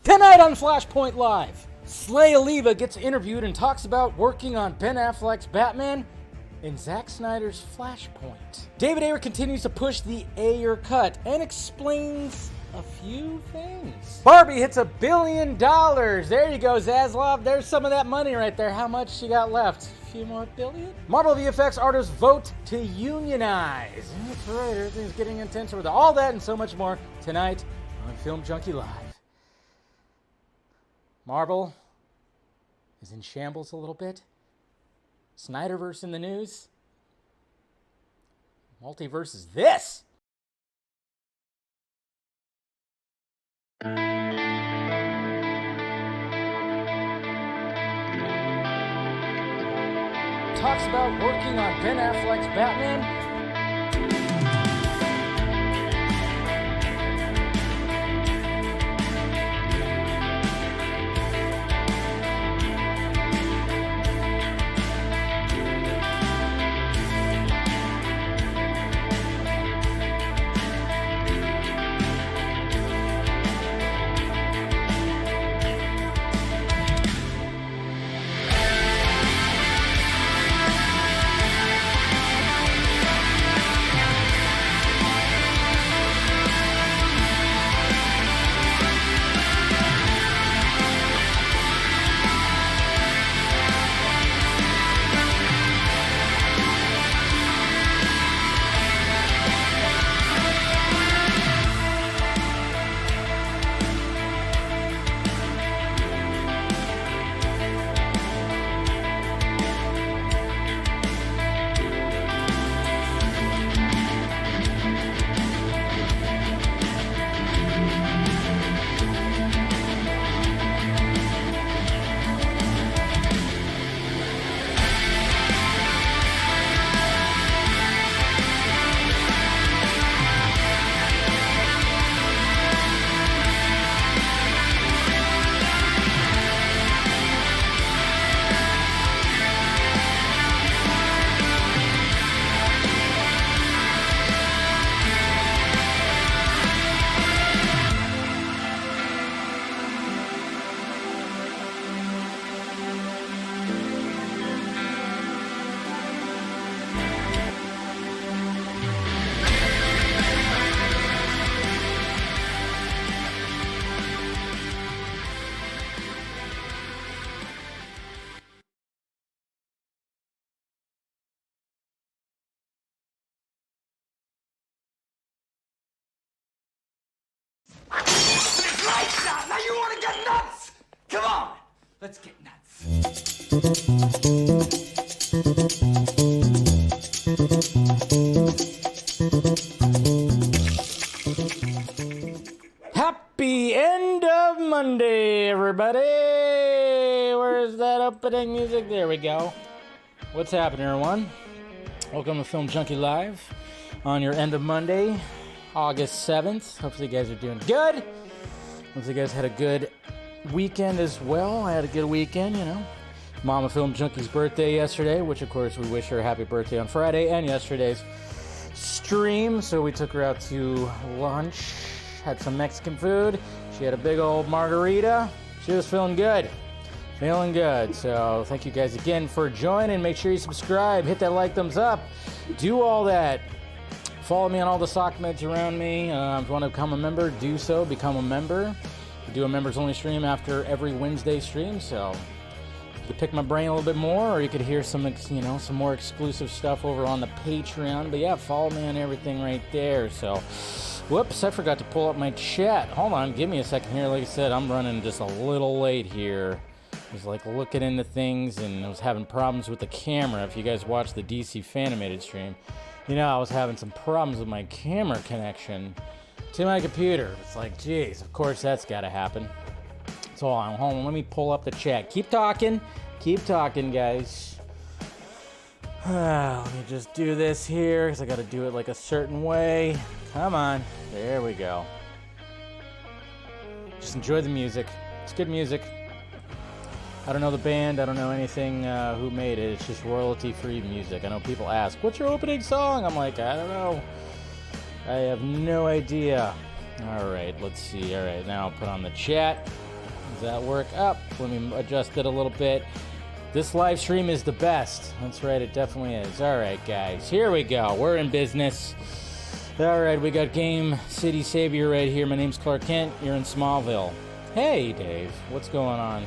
Tonight on Flashpoint Live, Oliva gets interviewed and talks about working on Ben Affleck's Batman and Zack Snyder's Flashpoint. David Ayer continues to push the Ayer cut and explains a few things. Barbie hits $1 billion. There you go, Zaslav. There's some of that money right there. How much she got left? A few more billion? Marvel VFX artists vote to unionize. That's right, everything's getting intense with all that and so much more tonight on Film Junkee Live. Marvel is in shambles a little bit. SnyderVerse in the news. Multiverse is this. Talks about working on Ben Affleck's Batman. Now you want to get nuts? Come on, let's get nuts. Happy end of Monday, everybody. Where's that opening music? There we go. What's happening, everyone? Welcome to Film Junkee Live on your end of Monday, August 7th. Hopefully you guys are doing good. Hopefully you guys had a good weekend as well. I had a good weekend, you know. Mama Film Junkee's birthday yesterday, which of course we wish her a happy birthday on Friday, and yesterday's stream. So we took her out to lunch, had some Mexican food. She had a big old margarita. She was feeling good. Feeling good. So thank you guys again for joining. Make sure you subscribe, hit that like, thumbs up, do all that. Follow me on all the sock meds around me. If you want to become a member, do so. Become a member. We do a members only stream after every Wednesday stream, so you could pick my brain a little bit more, or you could hear some, some more exclusive stuff over on the Patreon. But yeah, follow me on everything right there. So, whoops, I forgot to pull up my chat. Hold on, give me a second here. Like I said, I'm running just a little late here. I was like looking into things, and I was having problems with the camera. If you guys watched the DC Fanimated stream, you know, I was having some problems with my camera connection to my computer. It's like, geez, of course that's got to happen. So hold on, let me pull up the chat. Keep talking, guys. Let me just do this here, because I got to do it like a certain way. Come on, there we go. Just enjoy the music. It's good music. I don't know the band, I don't know anything who made it. It's just royalty-free music. I know people ask, what's your opening song? I'm like, I don't know. I have no idea. All right, let's see. All right, now I'll put on the chat. that work? Up. Let me adjust it a little bit. This live stream is the best. That's right, it definitely is. All right, guys, here we go. We're in business. All right, we got Game City Savior right here. My name's Clark Kent. You're in Smallville. Hey, Dave. What's going on?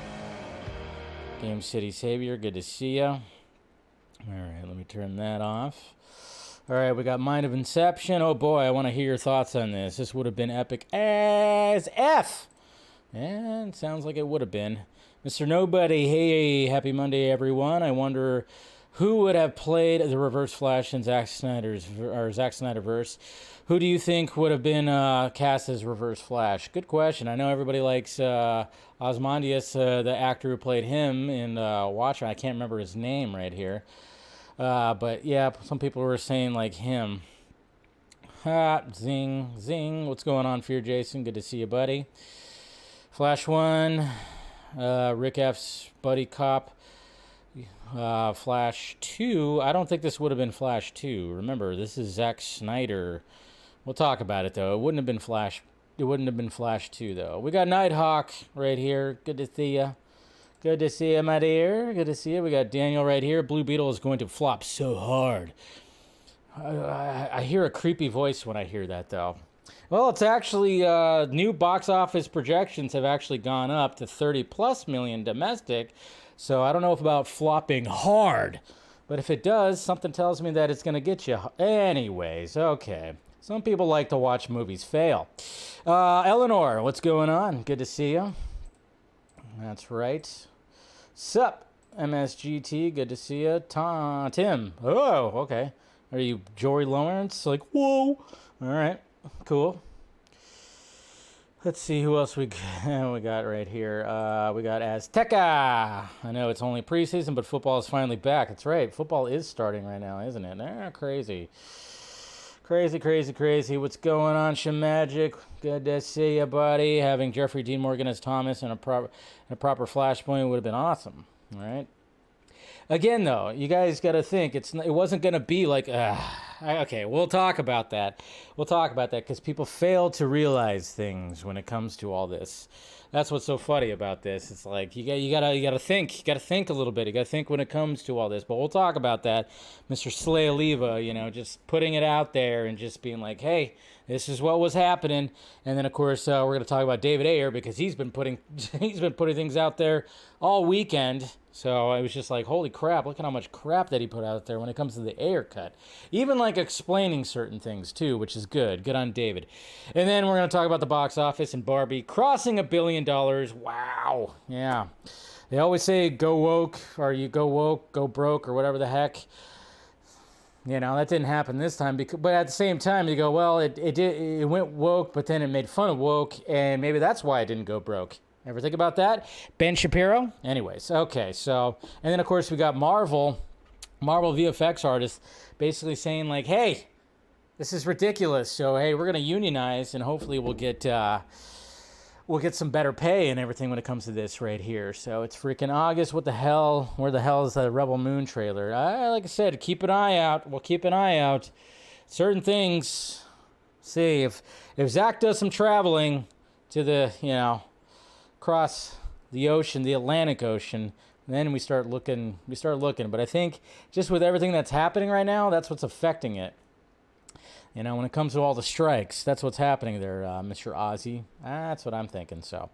Game City Savior, good to see you. All right, let me turn that off. All right, we got Mind of Inception. Oh, boy, I want to hear your thoughts on this. This would have been epic as F. And sounds like it would have been. Mr. Nobody, hey, happy Monday, everyone. I wonder who would have played the Reverse Flash in Zack SnyderVerse. Who do you think would have been cast as Reverse Flash? Good question. I know everybody likes Ozymandias, the actor who played him in Watcher. I can't remember his name right here. But yeah, some people were saying like him. Zing, zing. What's going on, Fear Jason? Good to see you, buddy. Flash 1. Rick F's Buddy Cop. Flash 2. I don't think this would have been Flash 2. Remember, this is Zack Snyder. We'll talk about it, though. It wouldn't have been Flash. It wouldn't have been Flash 2, though. We got Nighthawk right here. Good to see you. Good to see you, my dear. Good to see you. We got Daniel right here. Blue Beetle is going to flop so hard. I hear a creepy voice when I hear that, though. Well, it's actually new box office projections have actually gone up to 30+ million domestic. So I don't know if about flopping hard, but if it does, something tells me that it's going to get you. Anyways, okay. Some people like to watch movies fail. Eleanor, what's going on? Good to see you. That's right. Sup, MSGT, good to see you. Tim, oh, okay. Are you Jory Lawrence? Like, whoa. All right. Cool. Let's see who else we got right here. We got Azteca. I know it's only preseason, but football is finally back. That's right. Football is starting right now, isn't it? Crazy. Crazy, crazy, crazy. What's going on, Shemagic? Good to see you, buddy. Having Jeffrey Dean Morgan as Thomas and a proper Flashpoint would have been awesome. All right. Again, though, you guys got to think it wasn't going to be like, okay, we'll talk about that. We'll talk about that because people fail to realize things when it comes to all this. That's what's so funny about this. It's like you gotta think. You gotta think a little bit. You gotta think when it comes to all this. But we'll talk about that, Mr. Slay Oliva. Just putting it out there and just being like, hey, this is what was happening. And then of course we're gonna talk about David Ayer because he's been putting things out there all weekend. So I was just like, holy crap, look at how much crap that he put out there when it comes to the Ayer cut. Even like explaining certain things too, which is good. Good on David. And then we're going to talk about the box office and Barbie crossing $1 billion. Wow. Yeah. They always say go woke, or you go woke, go broke, or whatever the heck. That didn't happen this time. But at the same time, you go, well, it went woke, but then it made fun of woke, and maybe that's why it didn't go broke. Ever think about that? Ben Shapiro? Anyways, okay, so, and then of course we got Marvel VFX artists basically saying like, hey, this is ridiculous. So, hey, we're going to unionize and hopefully we'll get some better pay and everything when it comes to this right here. So it's freaking August. What the hell? Where the hell is the Rebel Moon trailer? Like I said, keep an eye out. We'll keep an eye out. Certain things, see, if Zach does some traveling to the, across the ocean, the Atlantic Ocean, then we start looking. But I think just with everything that's happening right now, that's what's affecting it. When it comes to all the strikes, that's what's happening there, Mr. Ozzy. That's what I'm thinking. So,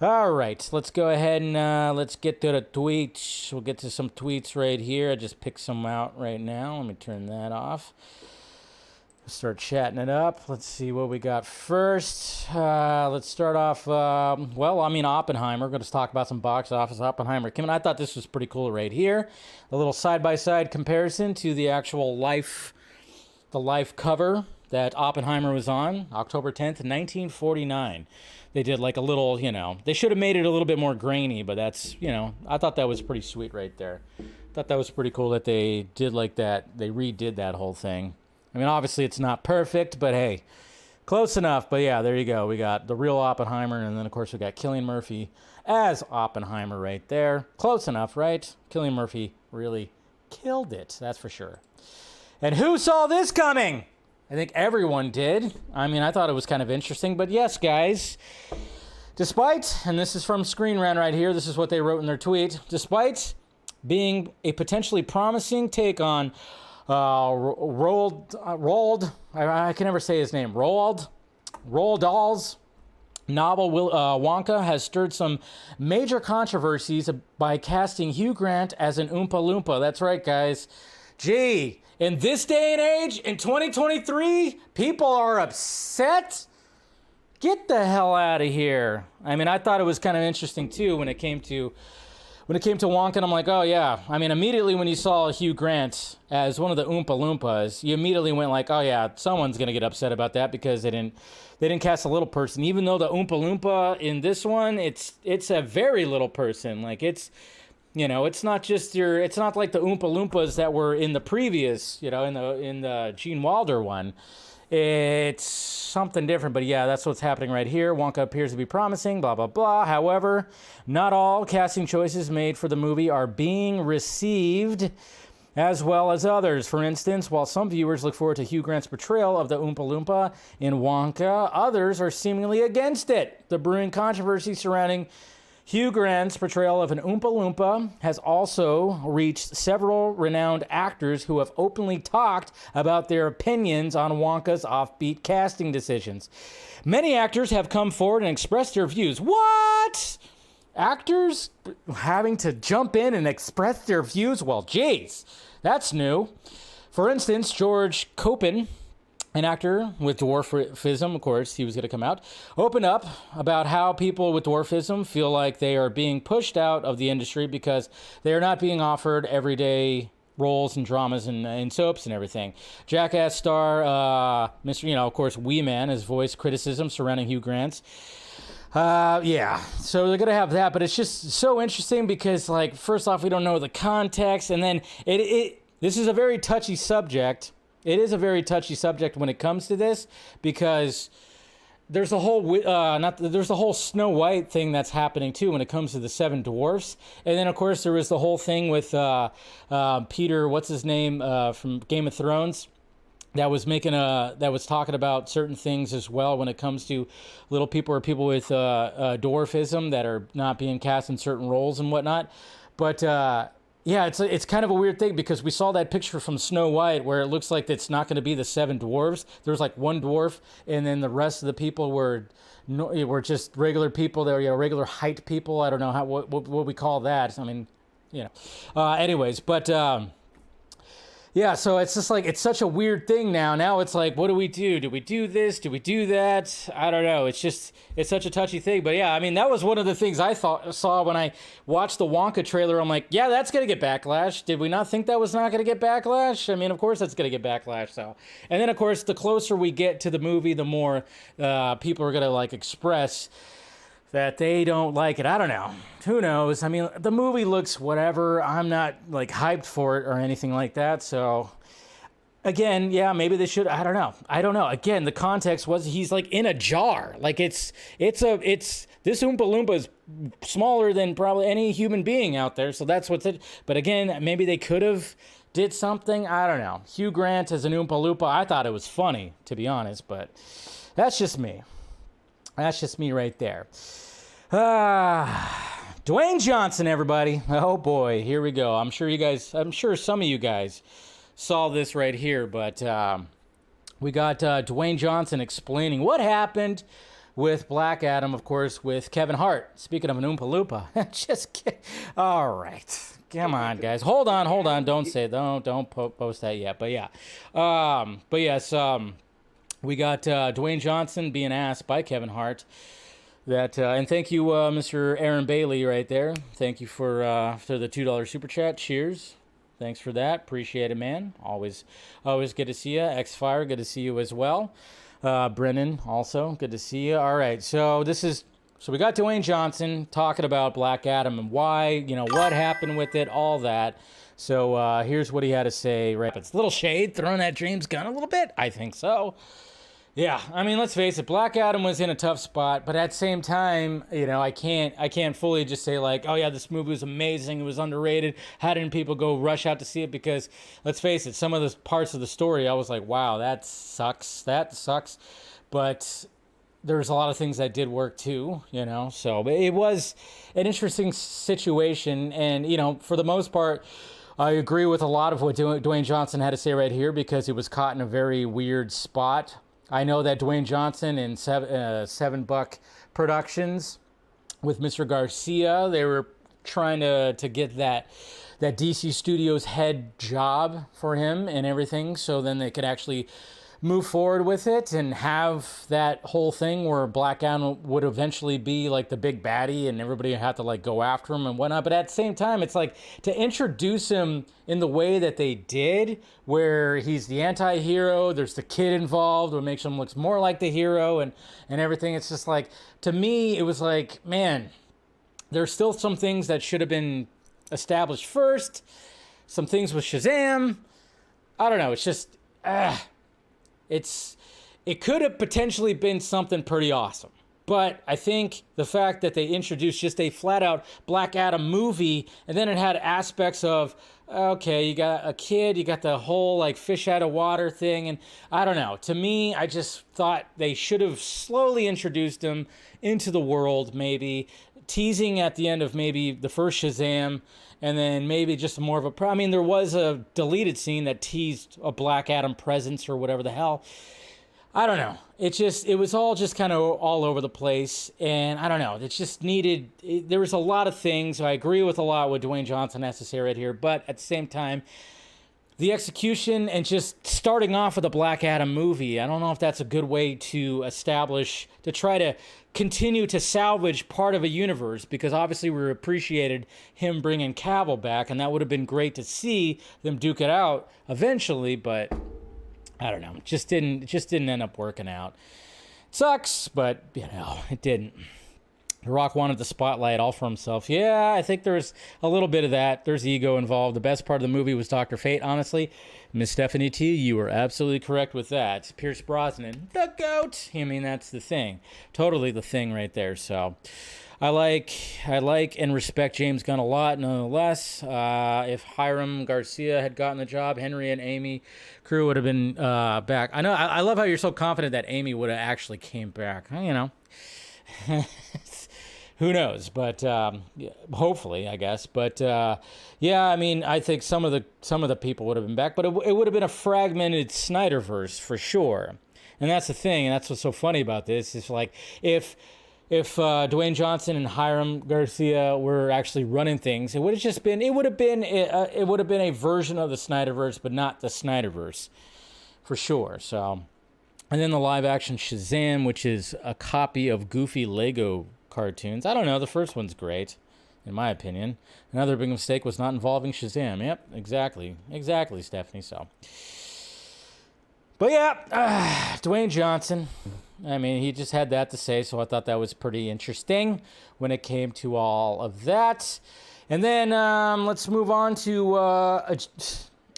all right, let's go ahead and let's get to the tweets. We'll get to some tweets right here. I just picked some out right now. Let me turn that off. Start chatting it up. Let's see what we got first. Let's start off, Oppenheimer. We're going to talk about some box office. Oppenheimer came in. I thought this was pretty cool right here. A little side-by-side comparison to the actual life cover that Oppenheimer was on, October 10th, 1949. They did like a little, they should have made it a little bit more grainy, but that's, I thought that was pretty sweet right there. Thought that was pretty cool that they did like that. They redid that whole thing. I mean, obviously it's not perfect, but hey, close enough. But yeah, there you go. We got the real Oppenheimer, and then of course we got Cillian Murphy as Oppenheimer right there. Close enough, right? Cillian Murphy really killed it, that's for sure. And who saw this coming? I think everyone did. I mean, I thought it was kind of interesting, but yes, guys. Despite, and this is from Screen Rant right here, this is what they wrote in their tweet, despite being a potentially promising take on I can never say his name, Roald Dahl's novel, Wonka has stirred some major controversies by casting Hugh Grant as an Oompa Loompa. That's right, guys. Gee, in this day and age, in 2023, people are upset? Get the hell out of here. I mean, I thought it was kind of interesting, too, when it came to Wonka, and I'm like, oh, yeah. I mean, immediately when you saw Hugh Grant as one of the Oompa Loompas, you immediately went like, oh, yeah, someone's going to get upset about that because they didn't cast a little person. Even though the Oompa Loompa in this one, it's a very little person. Like, it's, you know, it's not like the Oompa Loompas that were in the previous, you know, in the Gene Wilder one. It's something different, but yeah, that's what's happening right here. Wonka appears to be promising, blah, blah, blah. However, not all casting choices made for the movie are being received as well as others. For instance, while some viewers look forward to Hugh Grant's portrayal of the Oompa Loompa in Wonka, others are seemingly against it. The brewing controversy surrounding Hugh Grant's portrayal of an Oompa Loompa has also reached several renowned actors who have openly talked about their opinions on Wonka's offbeat casting decisions. Many actors have come forward and expressed their views. What? Actors having to jump in and express their views? Well, geez, that's new. For instance, George Copan, an actor with dwarfism, of course, he was going to come out, opened up about how people with dwarfism feel like they are being pushed out of the industry because they are not being offered everyday roles and dramas and soaps and everything. Jackass star, Mr. Of course, Wee Man has voiced criticism surrounding Hugh Grant's. Yeah, so they're going to have that, but it's just so interesting because, like, first off, we don't know the context, and then this is a very touchy subject. It is a very touchy subject when it comes to this because there's a whole there's the whole Snow White thing that's happening too when it comes to the Seven Dwarfs, and then of course there was the whole thing with Peter, what's his name, from Game of Thrones, that was talking about certain things as well when it comes to little people or people with dwarfism that are not being cast in certain roles and whatnot, but. Yeah, it's kind of a weird thing because we saw that picture from Snow White where it looks like it's not going to be the seven dwarves. There was like one dwarf, and then the rest of the people were just regular people. They were regular height people. I don't know what we call that. I mean, anyways, but yeah, so it's just like it's such a weird thing now. Now it's like, what do we do? Do we do this? Do we do that? I don't know. It's such a touchy thing. But yeah, I mean, that was one of the things I saw when I watched the Wonka trailer. I'm like, yeah, that's going to get backlash. Did we not think that was not going to get backlash? I mean, of course that's going to get backlash. So, and then of course, the closer we get to the movie, the more people are going to like express that they don't like it. I don't know. Who knows? I mean, the movie looks whatever. I'm not like hyped for it or anything like that. So again, yeah, maybe they should. I don't know. Again, the context was he's like in a jar. Like this Oompa Loompa is smaller than probably any human being out there. So that's what's it. But again, maybe they could have did something. I don't know. Hugh Grant as an Oompa Loompa. I thought it was funny, to be honest, but that's just me. That's just me right there. Dwayne Johnson, everybody. Oh boy, here we go. I'm sure some of you guys saw this right here, but we got Dwayne Johnson explaining what happened with Black Adam, of course, with Kevin Hart. Speaking of an Oompa Loompa. Just kidding. All right. Come on, guys. Hold on. Don't post that yet. But yeah. Yes, we got Dwayne Johnson being asked by Kevin Hart that, and thank you, Mr. Aaron Bailey, right there. Thank you for the $2 super chat. Cheers. Thanks for that. Appreciate it, man. Always good to see you. X-Fire, good to see you as well. Brennan, also good to see you. All right, so we got Dwayne Johnson talking about Black Adam and why, what happened with it, all that. So here's what he had to say. Right, it's a little shade, throwing that James Gunn a little bit. I think so. Yeah, I mean, let's face it. Black Adam was in a tough spot, but at the same time, I can't fully just say like, oh yeah, this movie was amazing, it was underrated. How didn't people go rush out to see it? Because let's face it, some of the parts of the story, I was like, wow, that sucks. But there's a lot of things that did work too, so but it was an interesting situation. And, for the most part, I agree with a lot of what Dwayne Johnson had to say right here, because he was caught in a very weird spot. I know that Dwayne Johnson and Seven Buck Productions with Mr. Garcia, they were trying to get that DC Studios head job for him and everything, so then they could actually move forward with it and have that whole thing where Black Adam would eventually be like the big baddie and everybody would have to like go after him and whatnot. But at the same time, it's like to introduce him in the way that they did, where he's the anti-hero, there's the kid involved, what makes him look more like the hero and everything. It's just like, to me, it was like, man, there's still some things that should have been established first. Some things with Shazam. I don't know. It's just, it could have potentially been something pretty awesome. But I think the fact that they introduced just a flat out Black Adam movie, and then it had aspects of, okay, you got a kid, you got the whole like fish out of water thing. And I don't know. To me, I just thought they should have slowly introduced him into the world, maybe teasing at the end of maybe the first Shazam. And then maybe just more of a... I mean, there was a deleted scene that teased a Black Adam presence or whatever the hell. I don't know. It was all just kind of all over the place. And I don't know. It just needed... there was a lot of things. I agree with a lot what Dwayne Johnson has to say right here. But at the same time, the execution and just starting off with a Black Adam movie, I don't know if that's a good way to establish... to try to continue to salvage part of a universe, because obviously we appreciated him bringing Cavill back, and that would have been great to see them duke it out eventually, but I don't know, it just didn't end up working out. Sucks, but it didn't. The Rock wanted the spotlight all for himself. Yeah, I think there's a little bit of that. There's ego involved. The best part of the movie was Dr. Fate, honestly. Miss Stephanie T, you were absolutely correct with that. Pierce Brosnan, the GOAT. I mean, that's the thing. Totally the thing right there. So I like and respect James Gunn a lot, nonetheless. If Hiram Garcia had gotten the job, Henry and Amy Crew would have been back. I know. I love how you're so confident that Amy would have actually came back. Who knows? But hopefully, I guess. But yeah, I mean, I think some of the people would have been back, but it would have been a fragmented SnyderVerse for sure. And that's the thing, and that's what's so funny about this. It's like if Dwayne Johnson and Hiram Garcia were actually running things, it would have been a version of the SnyderVerse, but not the SnyderVerse for sure. So, and then the live action Shazam, which is a copy of goofy Lego cartoons. I don't know. The first one's great, in my opinion. Another big mistake was not involving Shazam. Yep, exactly, Stephanie. So, but yeah, Dwayne Johnson. I mean, he just had that to say, so I thought that was pretty interesting when it came to all of that. And then let's move on to a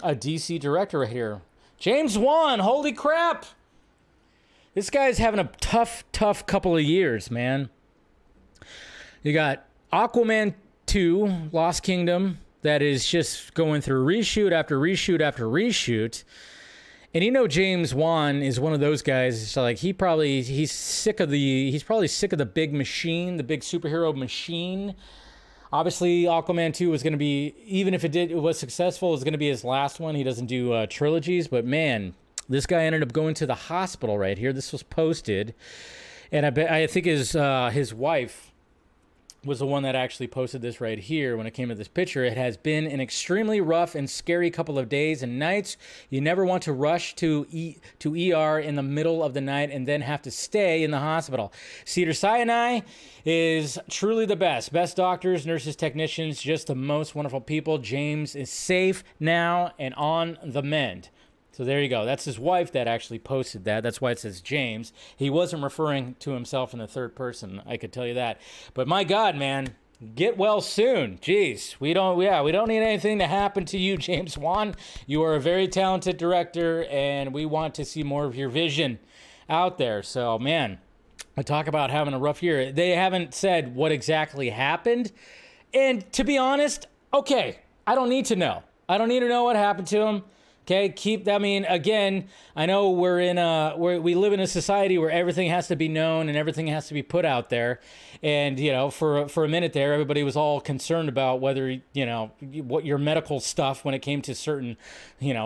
DC director right here, James Wan. Holy crap! This guy's having a tough couple of years, man. You got Aquaman 2, Lost Kingdom, that is just going through reshoot after reshoot after reshoot. And James Wan is one of those guys. It's like he's probably sick of the big machine, the big superhero machine. Obviously, Aquaman 2 was going to be, even if it was successful, it was going to be his last one. He doesn't do trilogies, but man, this guy ended up going to the hospital right here. This was posted, and I think his wife was the one that actually posted this right here when it came to this picture. It has been an extremely rough and scary couple of days and nights. You never want to rush to ER in the middle of the night and then have to stay in the hospital. Cedars-Sinai is truly the best. Best doctors, nurses, technicians, just the most wonderful people. James is safe now and on the mend. So there you go. That's his wife that actually posted that. That's why it says James. He wasn't referring to himself in the third person. I could tell you that. But my God, man, get well soon. Jeez, we don't need anything to happen to you, James Wan. You are a very talented director, and we want to see more of your vision out there. So, man, I talk about having a rough year. They haven't said what exactly happened. And to be honest, okay, I don't need to know. I don't need to know what happened to him. Okay, I mean, again, I know we live in a society where everything has to be known and everything has to be put out there. And, for a minute there, everybody was all concerned about whether, what your medical stuff when it came to certain,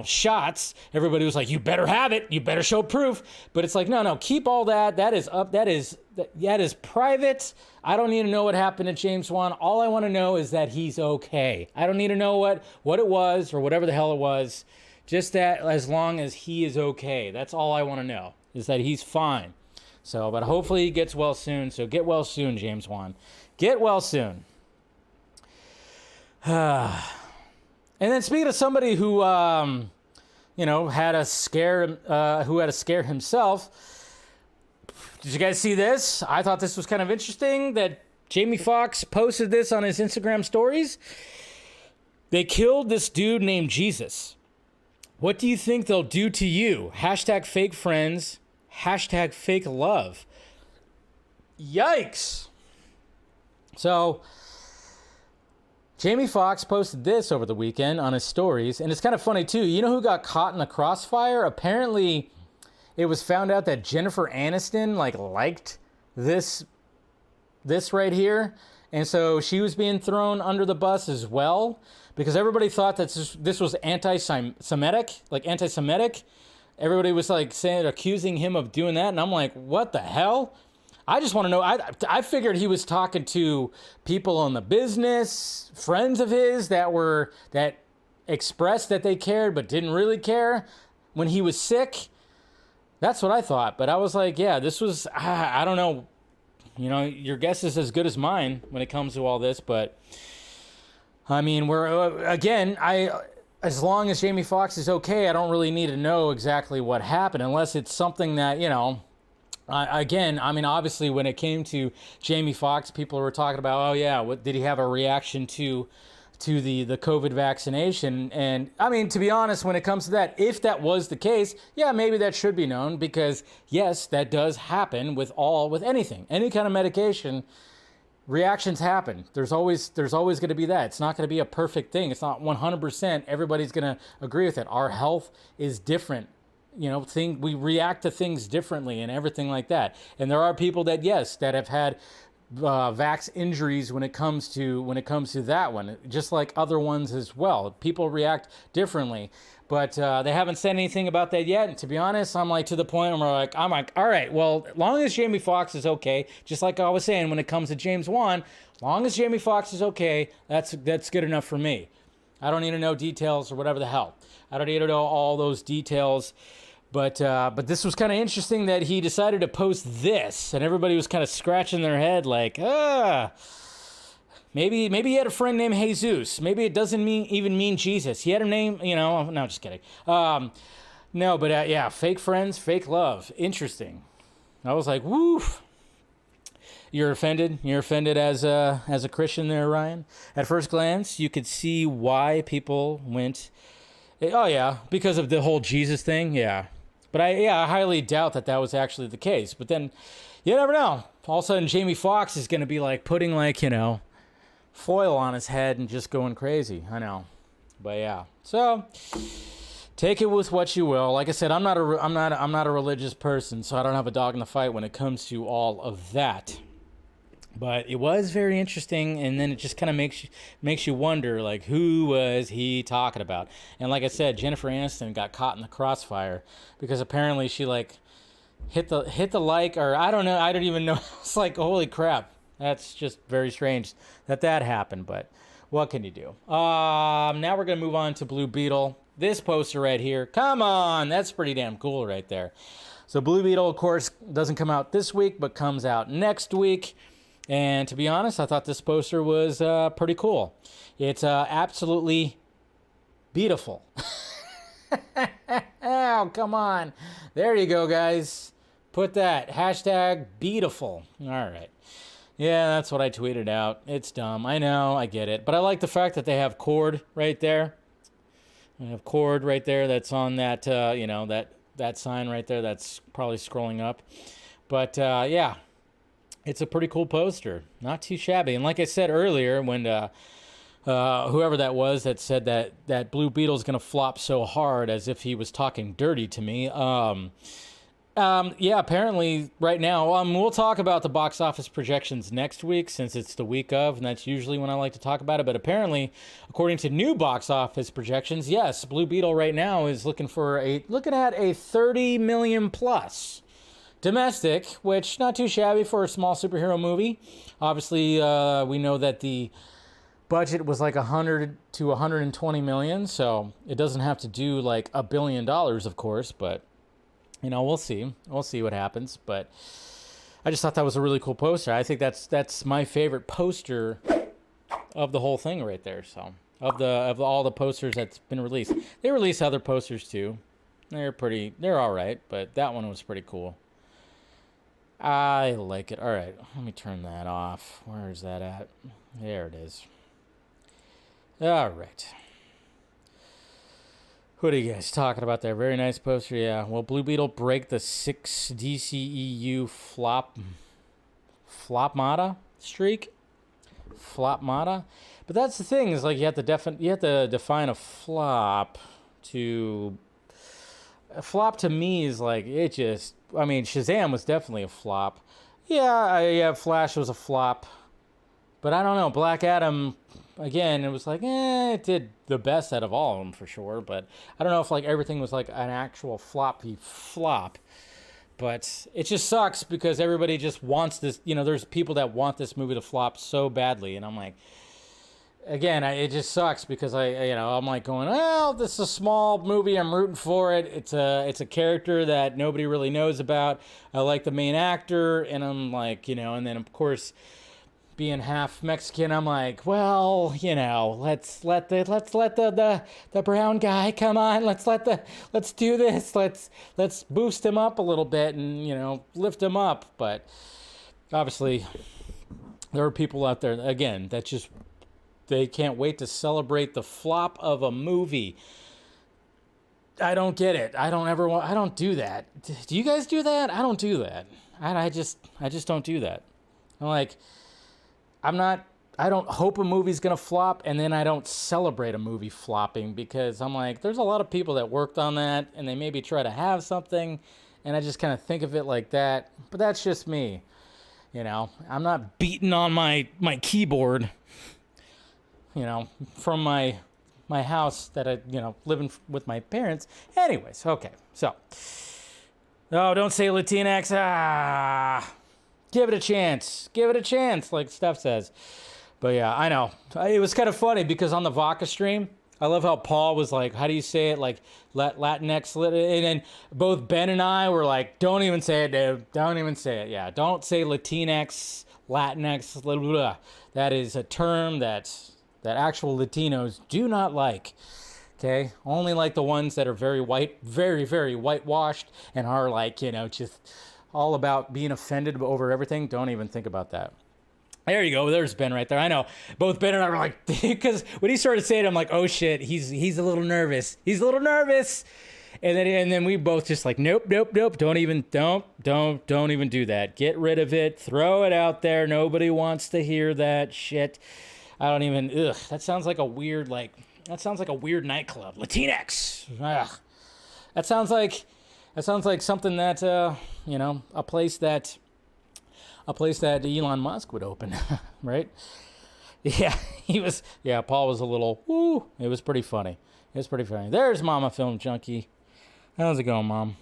shots. Everybody was like, you better have it. You better show proof. But it's like, no, keep all that. That is private. I don't need to know what happened to James Wan. All I want to know is that he's okay. I don't need to know what it was or whatever the hell it was. Just that as long as he is okay. That's all I want to know, is that he's fine. So, but hopefully he gets well soon. So get well soon, James Wan. Get well soon. And then speaking of somebody who, had a scare himself. Did you guys see this? I thought this was kind of interesting that Jamie Foxx posted this on his Instagram stories. They killed this dude named Jesus. What do you think they'll do to you? Hashtag fake friends. Hashtag fake love. Yikes. So, Jamie Foxx posted this over the weekend on his stories. And it's kind of funny, too. You know who got caught in the crossfire? Apparently, it was found out that Jennifer Aniston, liked this right here. And so she was being thrown under the bus as well. Because everybody thought that this was anti-Semitic. Everybody was accusing him of doing that. And I'm like, what the hell? I just want to know. I figured he was talking to people in the business, friends of his that expressed that they cared but didn't really care when he was sick. That's what I thought. But I was like, yeah, this was, I don't know. Your guess is as good as mine when it comes to all this. But I mean, as long as Jamie Foxx is okay, I don't really need to know exactly what happened unless it's something that, obviously when it came to Jamie Foxx, people were talking about, oh yeah, what did he have a reaction to the COVID vaccination? And I mean, to be honest, when it comes to that, if that was the case, yeah, maybe that should be known because yes, that does happen with anything, any kind of medication. Reactions happen. There's always going to be that. It's not going to be a perfect thing. It's not 100%. Everybody's going to agree with it. Our health is different. We react to things differently and everything like that. And there are people that have had vax injuries when it comes to that one, just like other ones as well. People react differently. But they haven't said anything about that yet. And to be honest, I'm to the point where I'm like, all right, well, as long as Jamie Foxx is okay, just like I was saying when it comes to James Wan, as long as Jamie Foxx is okay, that's good enough for me. I don't need to know details or whatever the hell. I don't need to know all those details. But this was kind of interesting that he decided to post this, and everybody was kind of scratching their head like, Maybe he had a friend named Jesus. Maybe it doesn't even mean Jesus. He had a name, no, just kidding. No, but yeah, fake friends, fake love. Interesting. I was like, woof. You're offended? You're offended as a Christian there, Ryan? At first glance, you could see why people went, oh yeah, because of the whole Jesus thing, yeah. But I highly doubt that was actually the case. But then, you never know. All of a sudden, Jamie Foxx is going to be putting foil on his head and just going crazy. I know, but yeah. So take it with what you will. Like I said, I'm not a religious person, so I don't have a dog in the fight when it comes to all of that. But it was very interesting, and then it just kind of makes you wonder, who was he talking about? And like I said, Jennifer Aniston got caught in the crossfire because apparently she hit the or I don't know, I don't even know. It's holy crap. That's just very strange that happened, but what can you do? Now we're going to move on to Blue Beetle. This poster right here, come on, that's pretty damn cool right there. So Blue Beetle, of course, doesn't come out this week, but comes out next week. And to be honest, I thought this poster was pretty cool. It's absolutely beautiful. Oh, come on. There you go, guys. Put that. Hashtag beautiful. All right. Yeah, that's what I tweeted out. It's dumb. I know. I get it. But I like the fact that they have cord right there. They have cord right there that's on that, that sign right there that's probably scrolling up. But, yeah, it's a pretty cool poster. Not too shabby. And like I said earlier, when whoever that was that said that Blue Beetle's going to flop so hard, as if he was talking dirty to me. Yeah, apparently right now, we'll talk about the box office projections next week, since it's the week of, and that's usually when I like to talk about it. But apparently, according to new box office projections, yes, Blue Beetle right now is looking at a 30 million plus domestic, which not too shabby for a small superhero movie. Obviously, we know that the budget was like 100 to 120 million, so it doesn't have to do like $1 billion, of course, but you know, we'll see. We'll see what happens. But I just thought that was a really cool poster. I think that's my favorite poster of the whole thing right there. So of all the posters that's been released, they release other posters too. They're all right, but that one was pretty cool. I like it. All right, let me turn that off. Where is that at? There it is. All right. What are you guys talking about there? Very nice poster, yeah. Will Blue Beetle break the 6 DCEU flopmata streak? Flopmata? But that's the thing, is like you have to define a flop to... A flop to me is like, it just... I mean, Shazam was definitely a flop. Yeah, Flash was a flop. But I don't know, Black Adam... Again, it was like, it did the best out of all of them for sure. But I don't know if like everything was like an actual floppy flop. But it just sucks because everybody just wants this. You know, there's people that want this movie to flop so badly. And I'm like, again, it just sucks because I'm like going, well, this is a small movie. I'm rooting for it. It's a character that nobody really knows about. I like the main actor. And I'm like, and then of course... being half Mexican, I'm like, well, let's let the brown guy come on. Let's do this. Let's boost him up a little bit and lift him up. But obviously, there are people out there again that just they can't wait to celebrate the flop of a movie. I don't get it. I don't do that. Do you guys do that? I don't do that. I just don't do that. I'm like. I don't hope a movie's going to flop, and then I don't celebrate a movie flopping because I'm like, there's a lot of people that worked on that, and they maybe try to have something, and I just kind of think of it like that. But that's just me. I'm not beating on my keyboard, from my house that I, living with my parents. Anyways, okay. So, don't say Latinx. Give it a chance. Give it a chance, like Steph says. But yeah, I know. It was kind of funny because on the Vodka stream, I love how Paul was like, how do you say it? Like, Latinx. And then both Ben and I were like, don't even say it, dude. Don't even say it. Yeah, don't say Latinx, Latinx, blah, blah, blah. That is a term that actual Latinos do not like. Okay? Only like the ones that are very white, very, very whitewashed and are like, just... all about being offended over everything. Don't even think about that. There you go. There's Ben right there. I know. Both Ben and I were like, because when he started saying it, I'm like, oh shit, he's a little nervous. He's a little nervous. And then we both just like, nope. Don't even do that. Get rid of it. Throw it out there. Nobody wants to hear that shit. I don't even. That sounds like a weird nightclub. Latinx. Ugh. That sounds like something that a place that Elon Musk would open, right? Yeah, Paul was a little woo. It was pretty funny. There's Mama Film Junkie. How's it going, Mom?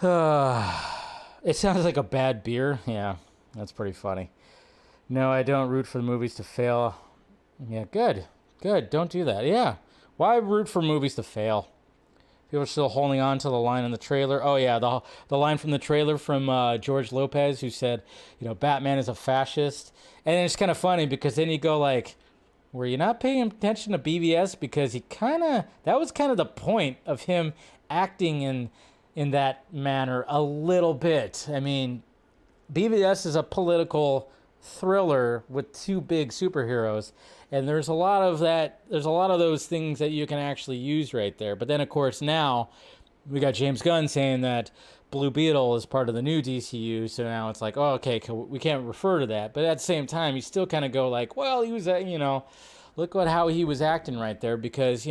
It sounds like a bad beer. Yeah, that's pretty funny. No, I don't root for the movies to fail. Yeah, good. Don't do that. Yeah, why root for movies to fail? People are still holding on to the line in the trailer. Oh, yeah, the line from the trailer from George Lopez, who said, Batman is a fascist. And it's kind of funny because then you go like, were you not paying attention to BVS? Because that was kind of the point of him acting in that manner a little bit. I mean, BVS is a political thriller with two big superheroes. And there's a lot of those things that you can actually use right there. But then, of course, now we got James Gunn saying that Blue Beetle is part of the new DCU, so now it's like, oh, okay, we can't refer to that. But at the same time, you still kind of go like, well, he was, look at how he was acting right there, because,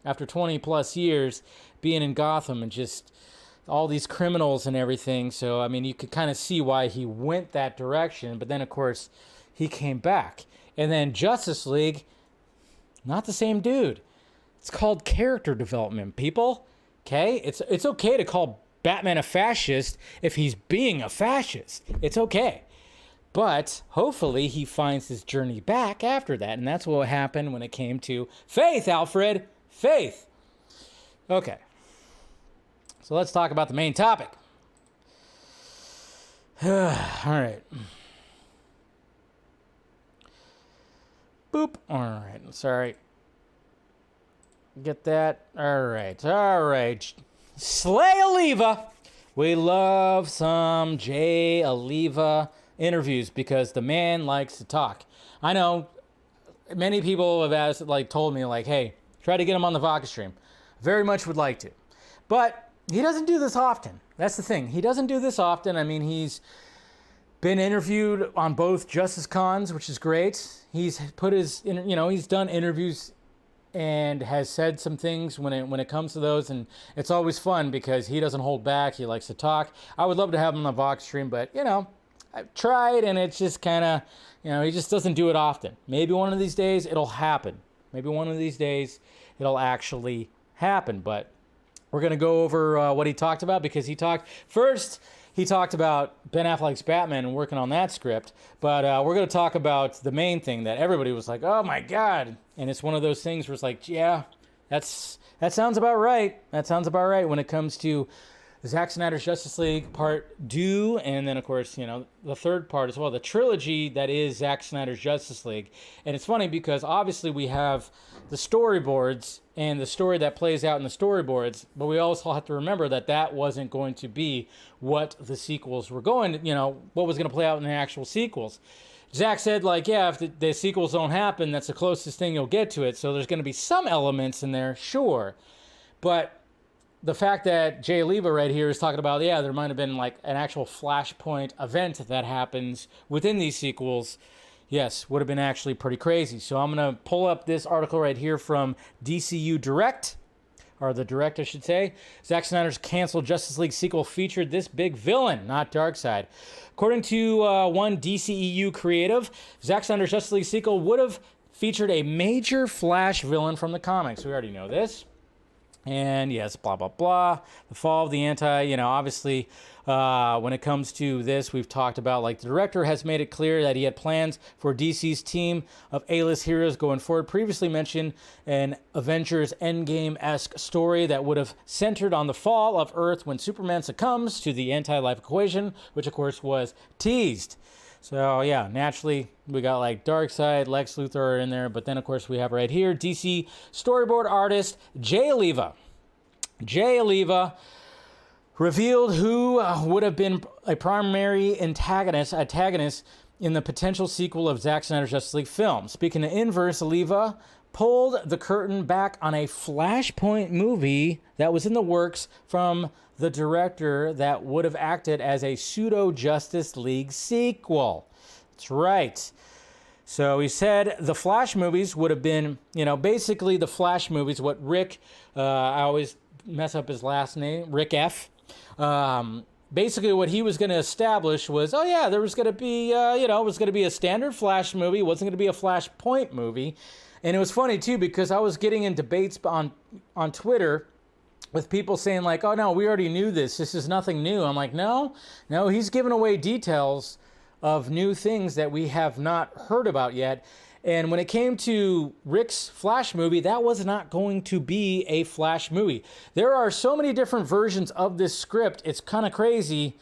after 20 plus years being in Gotham and just all these criminals and everything. So, I mean, you could kind of see why he went that direction. But then, of course, he came back. And then Justice League, not the same dude. It's called character development, people. Okay? It's okay to call Batman a fascist if he's being a fascist. It's okay. But hopefully he finds his journey back after that. And that's what happened when it came to Faith, Alfred. Faith. Okay. So let's talk about the main topic. All right. Boop. All right. Sorry. Get that. All right. Slay Oliva. We love some Jay Oliva interviews because the man likes to talk. I know many people have asked, told me, hey, try to get him on the Vodka stream. Very much would like to. But he doesn't do this often. That's the thing. He doesn't do this often. I mean, he's been interviewed on both Justice Cons, which is great. He's put his, he's done interviews and has said some things when it comes to those, and it's always fun because he doesn't hold back. He likes to talk. I would love to have him on the Vox stream, but I've tried, and it's just kind of, he just doesn't do it often. Maybe one of these days it'll happen. Maybe one of these days it'll actually happen. But we're gonna go over what he talked about, because he talked about Ben Affleck's Batman and working on that script, but we're going to talk about the main thing that everybody was like, oh my God. And it's one of those things where it's like, yeah, that sounds about right. That sounds about right when it comes to Zack Snyder's Justice League Part 2, and then, of course, the third part as well, the trilogy that is Zack Snyder's Justice League. And it's funny because obviously we have the storyboards and the story that plays out in the storyboards, but we also have to remember that that wasn't going to be what the sequels were going to, what was going to play out in the actual sequels. Zack said, yeah, if the sequels don't happen, that's the closest thing you'll get to it. So there's going to be some elements in there, sure. But the fact that Jay Oliva right here is talking about, there might have been an actual Flashpoint event that happens within these sequels, yes, would have been actually pretty crazy. So I'm going to pull up this article right here from DCU Direct, or the Direct, I should say. Zack Snyder's canceled Justice League sequel featured this big villain, not Darkseid. According to one DCEU creative, Zack Snyder's Justice League sequel would have featured a major Flash villain from the comics. We already know this. And yes, blah, blah, blah. The fall of the anti, obviously, when it comes to this, we've talked about, the director has made it clear that he had plans for DC's team of A-list heroes going forward. Previously mentioned an Avengers Endgame-esque story that would have centered on the fall of Earth when Superman succumbs to the anti-life equation, which, of course, was teased. So, yeah, naturally, we got Darkseid, Lex Luthor in there. But then, of course, we have right here DC storyboard artist Jay Oliva. Jay Oliva revealed who would have been a primary antagonist in the potential sequel of Zack Snyder's Justice League film. Speaking of Inverse, Oliva pulled the curtain back on a Flashpoint movie that was in the works from the director that would have acted as a pseudo-Justice League sequel. That's right. So he said the Flash movies would have been, basically the Flash movies, what Rick, I always mess up his last name, Rick F. Basically what he was going to establish was, there was going to be, it was going to be a standard Flash movie. It wasn't going to be a Flashpoint movie. And it was funny, too, because I was getting in debates on Twitter with people saying oh, no, we already knew this. This is nothing new. I'm like, no, he's giving away details of new things that we have not heard about yet. And when it came to Rick's Flash movie, that was not going to be a Flash movie. There are so many different versions of this script. It's kind of crazy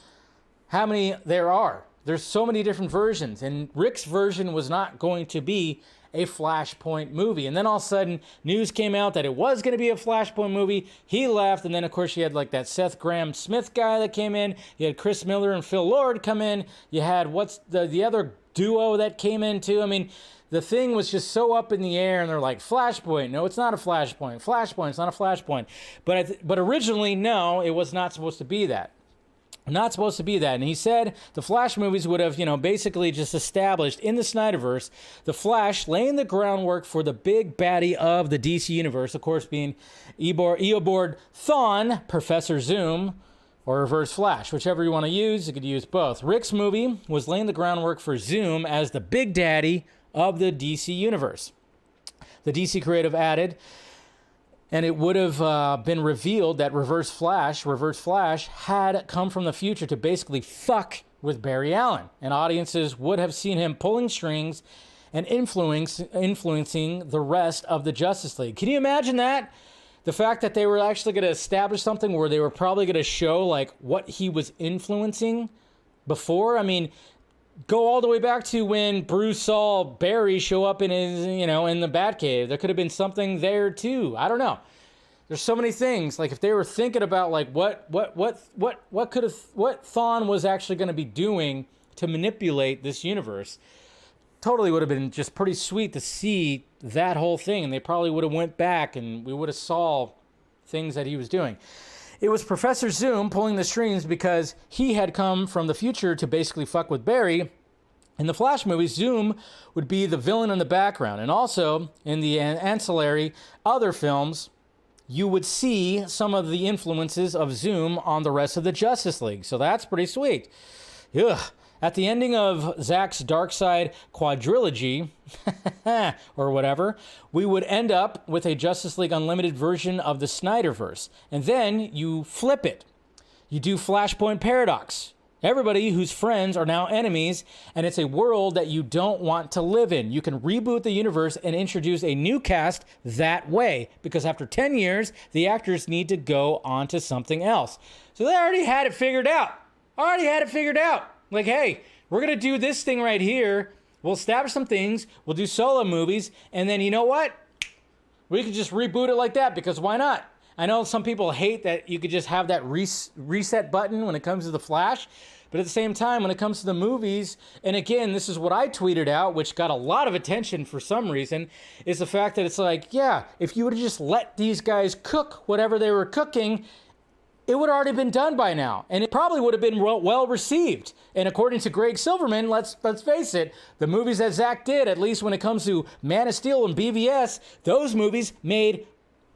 how many there are. There's so many different versions. And Rick's version was not going to be a Flashpoint movie. And then all of a sudden, news came out that it was going to be a Flashpoint movie. He left, and then, of course, you had that Seth Graham-Smith guy that came in. You had Chris Miller and Phil Lord come in. You had the other duo that came in, too. I mean, the thing was just so up in the air, and they're like, Flashpoint. No, it's not a Flashpoint. Flashpoint, it's not a Flashpoint. But originally, no, it was not supposed to be that. Not supposed to be that. And he said the Flash movies would have, basically just established in the Snyderverse the Flash laying the groundwork for the big baddie of the DC universe, of course, being Eobard Thawne, Professor Zoom, or Reverse Flash, whichever you want to use. You could use both. Rick's movie was laying the groundwork for Zoom as the big daddy of the DC universe. The DC creative added, and it would have been revealed that Reverse Flash had come from the future to basically fuck with Barry Allen. And audiences would have seen him pulling strings and influencing the rest of the Justice League. Can you imagine that? The fact that they were actually going to establish something where they were probably going to show like what he was influencing before. I mean, go all the way back to when Bruce saw Barry show up in his, in the Batcave. There could have been something there too. I don't know. There's so many things. Like if they were thinking about like what Thawne was actually going to be doing to manipulate this universe, totally would have been just pretty sweet to see that whole thing. And they probably would have went back and we would have saw things that he was doing. It was Professor Zoom pulling the strings because he had come from the future to basically fuck with Barry. In the Flash movie, Zoom would be the villain in the background. And also, in the ancillary other films, you would see some of the influences of Zoom on the rest of the Justice League. So that's pretty sweet. Ugh. At the ending of Zack's Darkseid quadrilogy, or whatever, we would end up with a Justice League Unlimited version of the Snyderverse. And then you flip it. You do Flashpoint Paradox. Everybody whose friends are now enemies, and it's a world that you don't want to live in. You can reboot the universe and introduce a new cast that way, because after 10 years, the actors need to go on to something else. So they already had it figured out. Like, hey, we're going to do this thing right here. We'll establish some things. We'll do solo movies. And then you know what? We could just reboot it like that because why not? I know some people hate that you could just have that reset button when it comes to the Flash. But at the same time, when it comes to the movies, and again, this is what I tweeted out, which got a lot of attention for some reason, is the fact that it's like, yeah, if you would have just let these guys cook whatever they were cooking, it would have already been done by now, and it probably would have been well received. And according to Greg Silverman, let's face it, the movies that Zack did, at least when it comes to Man of Steel and BVS, those movies made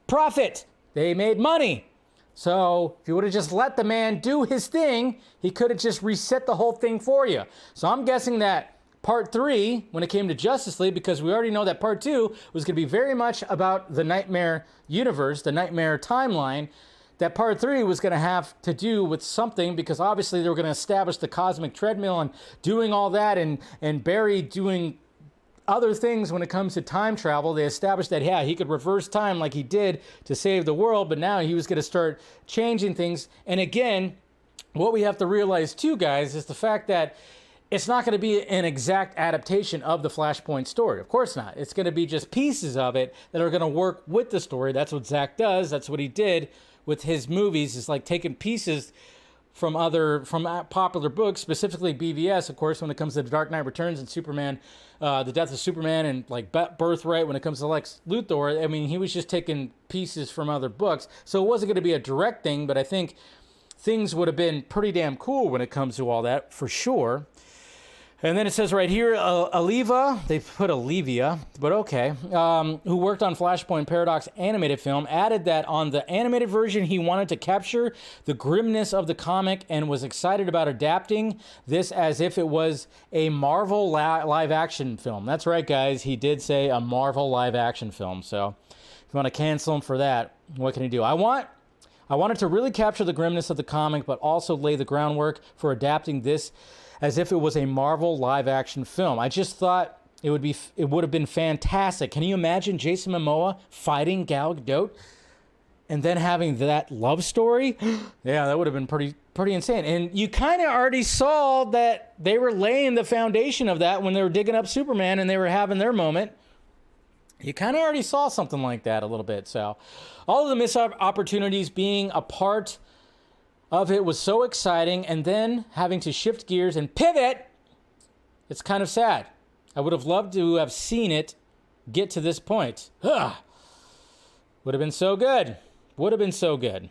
profit. They made money. So if you would have just let the man do his thing, he could have just reset the whole thing for you. So I'm guessing that Part 3, when it came to Justice League, because we already know that Part 2 was going to be very much about the Nightmare universe, the Nightmare timeline, that Part 3 was going to have to do with something, because obviously they were going to establish the cosmic treadmill and doing all that, and Barry doing other things when it comes to time travel. They established that, yeah, he could reverse time like he did to save the world, but now he was going to start changing things. And again, what we have to realize too, guys, is the fact that it's not going to be an exact adaptation of the Flashpoint story. Of course not. It's going to be just pieces of it that are going to work with the story. That's what Zack does. That's what he did with his movies, is like taking pieces from popular books, specifically BVS, of course, when it comes to The Dark Knight Returns and Superman, The Death of Superman, and like Birthright when it comes to Lex Luthor. I mean, he was just taking pieces from other books. So it wasn't going to be a direct thing, but I think things would have been pretty damn cool when it comes to all that, for sure. And then it says right here, Oliva, they put Olivia, but okay, who worked on Flashpoint Paradox animated film, added that on the animated version, he wanted to capture the grimness of the comic and was excited about adapting this as if it was a Marvel live action film. That's right, guys. He did say a Marvel live action film. So if you want to cancel him for that, what can he do? I wanted to really capture the grimness of the comic, but also lay the groundwork for adapting this as if it was a Marvel live-action film. I just thought it would have been fantastic. Can you imagine Jason Momoa fighting Gal Gadot and then having that love story? Yeah, that would have been pretty insane. And you kind of already saw that they were laying the foundation of that when they were digging up Superman and they were having their moment. You kind of already saw something like that a little bit. So all of the missed opportunities being a part of it was so exciting, and then having to shift gears and pivot, it's kind of sad. I would have loved to have seen it get to this point. Ugh. Would have been so good. Would have been so good.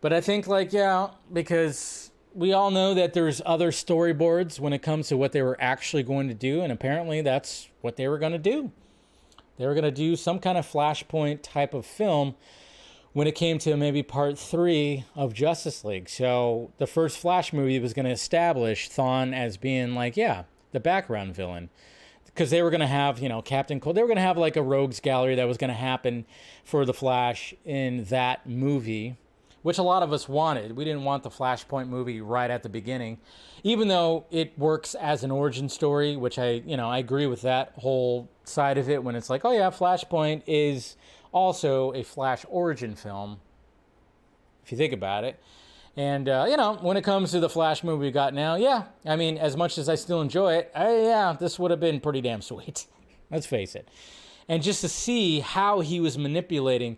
But I think, like, yeah, because we all know that there's other storyboards when it comes to what they were actually going to do, and apparently that's what they were going to do. They were going to do some kind of Flashpoint type of film when it came to maybe part 3 of Justice League. So the first Flash movie was going to establish Thawne as being, like, yeah, the background villain. Because they were going to have, you know, Captain Cold. They were going to have, like, a rogues gallery that was going to happen for the Flash in that movie, which a lot of us wanted. We didn't want the Flashpoint movie right at the beginning, even though it works as an origin story, which I agree with that whole side of it when it's like, oh yeah, Flashpoint is also a Flash origin film, if you think about it. And, when it comes to the Flash movie we got now, yeah, I mean, as much as I still enjoy it, this would have been pretty damn sweet. Let's face it. And just to see how he was manipulating,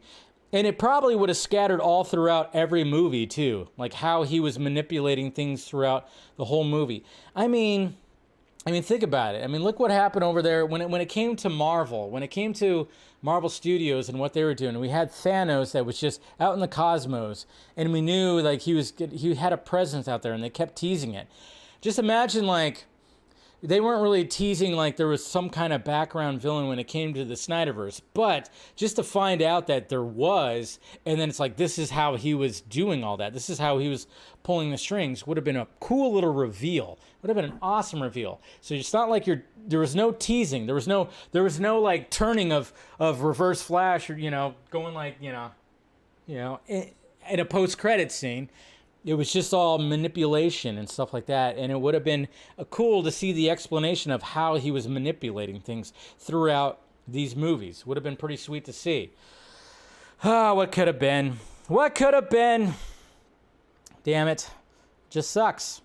and it probably would have scattered all throughout every movie, too. Like, how he was manipulating things throughout the whole movie. I mean, think about it. I mean, look what happened over there when it came to Marvel. When it came to Marvel Studios and what they were doing, we had Thanos that was just out in the cosmos, and we knew, like, he had a presence out there, and they kept teasing it. Just imagine, like, they weren't really teasing like there was some kind of background villain when it came to the SnyderVerse, but just to find out that there was, and then it's like, this is how he was doing all that. This is how he was pulling the strings, would have been a cool little reveal. Would have been an awesome reveal. So it's not like there was no teasing. There was no like turning of Reverse Flash or, going like, in a post-credit scene. It was just all manipulation and stuff like that. And it would have been cool to see the explanation of how he was manipulating things throughout these movies. Would have been pretty sweet to see. What could have been? What could have been? Damn it. Just sucks.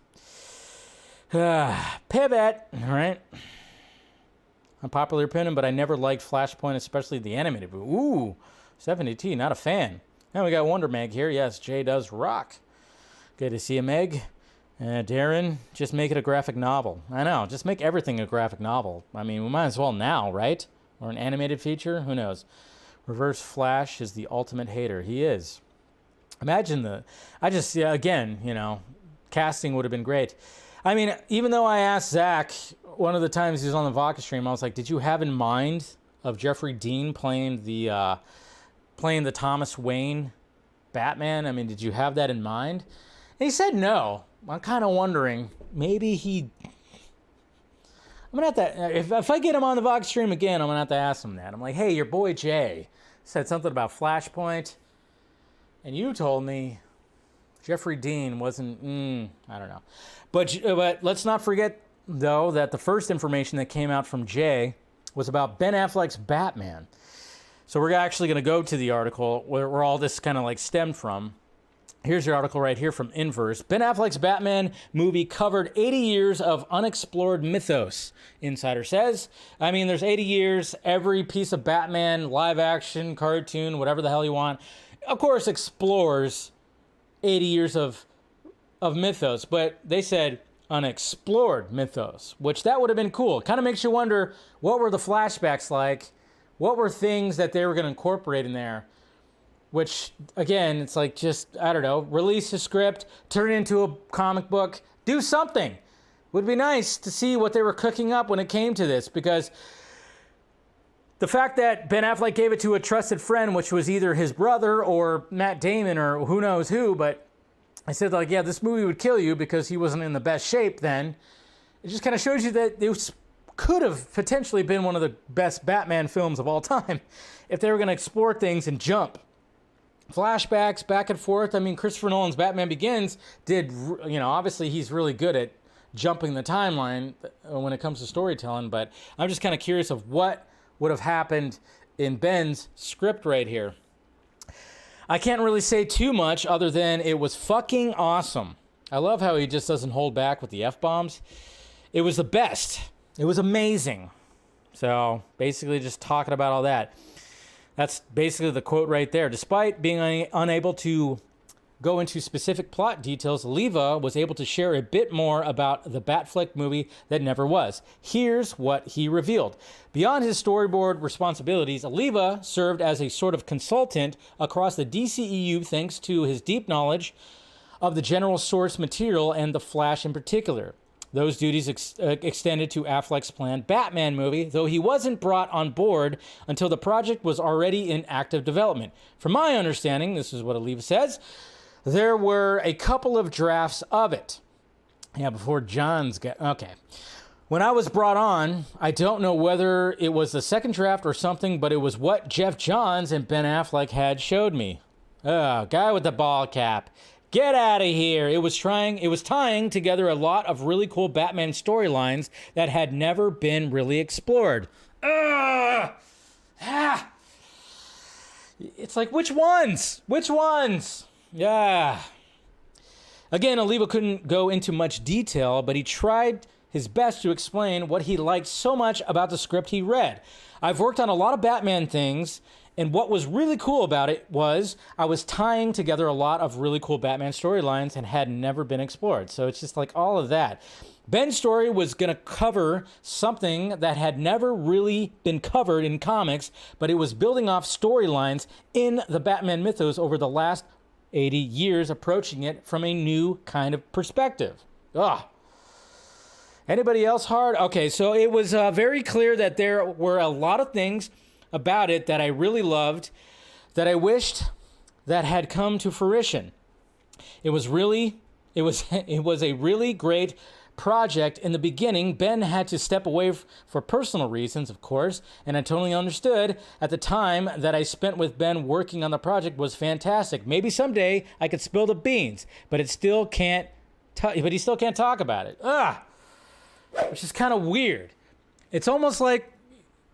Pivot. All right. Unpopular opinion, but I never liked Flashpoint, especially the animated movie. Ooh, 70T, not a fan. Now we got Wonder Meg here. Yes, Jay does rock. Good to see you, Meg. Darren, just make it a graphic novel. I know, just make everything a graphic novel. I mean, we might as well now, right? Or an animated feature? Who knows? Reverse Flash is the ultimate hater. He is. Imagine casting would have been great. I mean, even though I asked Zach, one of the times he was on the Vodka stream, I was like, did you have in mind of Jeffrey Dean playing the Thomas Wayne Batman? I mean, did you have that in mind? And he said no. I'm kind of wondering, maybe I'm going to have to, if I get him on the Vox stream again, I'm going to have to ask him that. I'm like, hey, your boy Jay said something about Flashpoint, and you told me Jeffrey Dean wasn't, I don't know. But let's not forget, though, that the first information that came out from Jay was about Ben Affleck's Batman. So we're actually going to go to the article where all this kind of like stemmed from. Here's your article right here from Inverse. Ben Affleck's Batman movie covered 80 years of unexplored mythos, Insider says. I mean, there's 80 years, every piece of Batman, live action, cartoon, whatever the hell you want, of course explores 80 years of mythos. But they said unexplored mythos, which that would have been cool. Kind of makes you wonder, what were the flashbacks like? What were things that they were going to incorporate in there? Which, again, it's like just, I don't know, release a script, turn it into a comic book, do something. Would be nice to see what they were cooking up when it came to this, because the fact that Ben Affleck gave it to a trusted friend, which was either his brother or Matt Damon or who knows who, but I said, like, yeah, this movie would kill you because he wasn't in the best shape then. It just kind of shows you that it could have potentially been one of the best Batman films of all time if they were going to explore things and jump. Flashbacks back and forth. I mean, Christopher Nolan's Batman Begins did, obviously he's really good at jumping the timeline when it comes to storytelling, but I'm just kind of curious of what would have happened in Ben's script right here. I can't really say too much other than it was fucking awesome. I love how he just doesn't hold back with the F-bombs. It was the best. It was amazing. So basically just talking about all that. That's basically the quote right there. Despite being unable to go into specific plot details, Oliva was able to share a bit more about the Batfleck movie that never was. Here's what he revealed. Beyond his storyboard responsibilities, Oliva served as a sort of consultant across the DCEU thanks to his deep knowledge of the general source material and The Flash in particular. Those duties extended to Affleck's planned Batman movie, though he wasn't brought on board until the project was already in active development. From my understanding, this is what Oliva says, there were a couple of drafts of it. Yeah, before John's got... Okay. When I was brought on, I don't know whether it was the second draft or something, but it was what Jeff Johns and Ben Affleck had showed me. Guy with the ball cap. Get out of here. It was tying together a lot of really cool Batman storylines that had never been really explored. It's like, which ones? Which ones? Yeah. Again, Oliva couldn't go into much detail, but he tried his best to explain what he liked so much about the script he read. I've worked on a lot of Batman things, and what was really cool about it was I was tying together a lot of really cool Batman storylines and had never been explored. So it's just like all of that. Ben's story was going to cover something that had never really been covered in comics, but it was building off storylines in the Batman mythos over the last 80 years, approaching it from a new kind of perspective. Anybody else hard? Okay, so it was very clear that there were a lot of things about it that I really loved, that I wished that had come to fruition. It was a really great project. In the beginning, Ben had to step away for personal reasons, of course, and I totally understood. At the time that I spent with Ben working on the project was fantastic. Maybe someday I could spill the beans, but he still can't talk about it. Which is kind of weird. It's almost like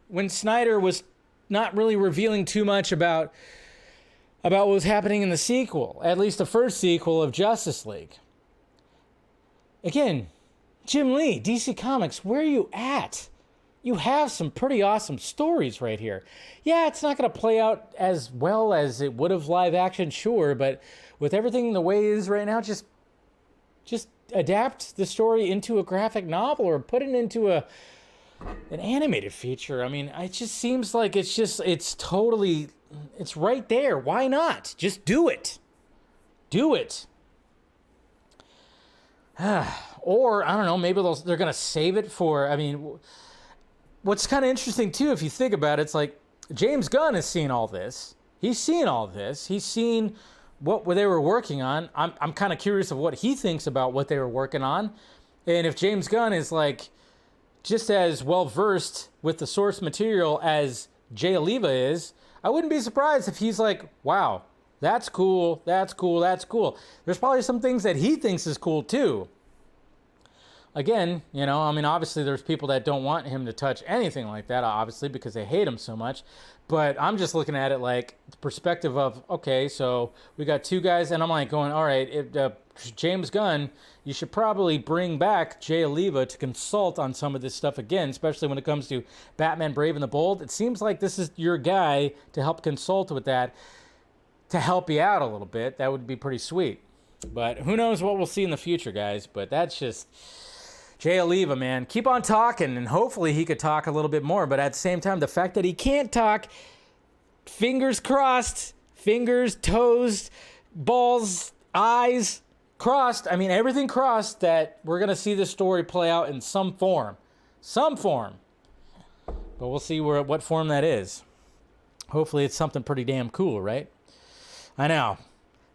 when Snyder was not really revealing too much about what was happening in the sequel, at least the first sequel of Justice League. Again, Jim Lee, DC Comics, where are you at? You have some pretty awesome stories right here. Yeah, it's not going to play out as well as it would have live action, sure, but with everything the way it is right now, just adapt the story into a graphic novel or put it into an animated feature. I mean, it just seems like it's right there. Why not? Just do it. Do it. Or, I don't know, maybe they're going to save it for, I mean, what's kind of interesting too, if you think about it, it's like James Gunn has seen all this. He's seen all this. He's seen what they were working on. I'm kind of curious of what he thinks about what they were working on. And if James Gunn is like just as well versed with the source material as Jay Oliva is, I wouldn't be surprised if he's like, wow, that's cool, that's cool, that's cool. There's probably some things that he thinks is cool too. Again, you know, I mean, obviously there's people that don't want him to touch anything like that, obviously, because they hate him so much. But I'm just looking at it like the perspective of, okay, so we got two guys, and I'm like going, all right, James Gunn, you should probably bring back Jay Oliva to consult on some of this stuff again, especially when it comes to Batman Brave and the Bold. It seems like this is your guy to help consult with that, to help you out a little bit. That would be pretty sweet. But who knows what we'll see in the future, guys. But that's just Jay Oliva, man. Keep on talking, and hopefully he could talk a little bit more. But at the same time, the fact that he can't talk, fingers crossed, fingers, toes, balls, eyes crossed. I mean, everything crossed that we're going to see this story play out in some form. Some form. But we'll see what form that is. Hopefully it's something pretty damn cool, right? I know.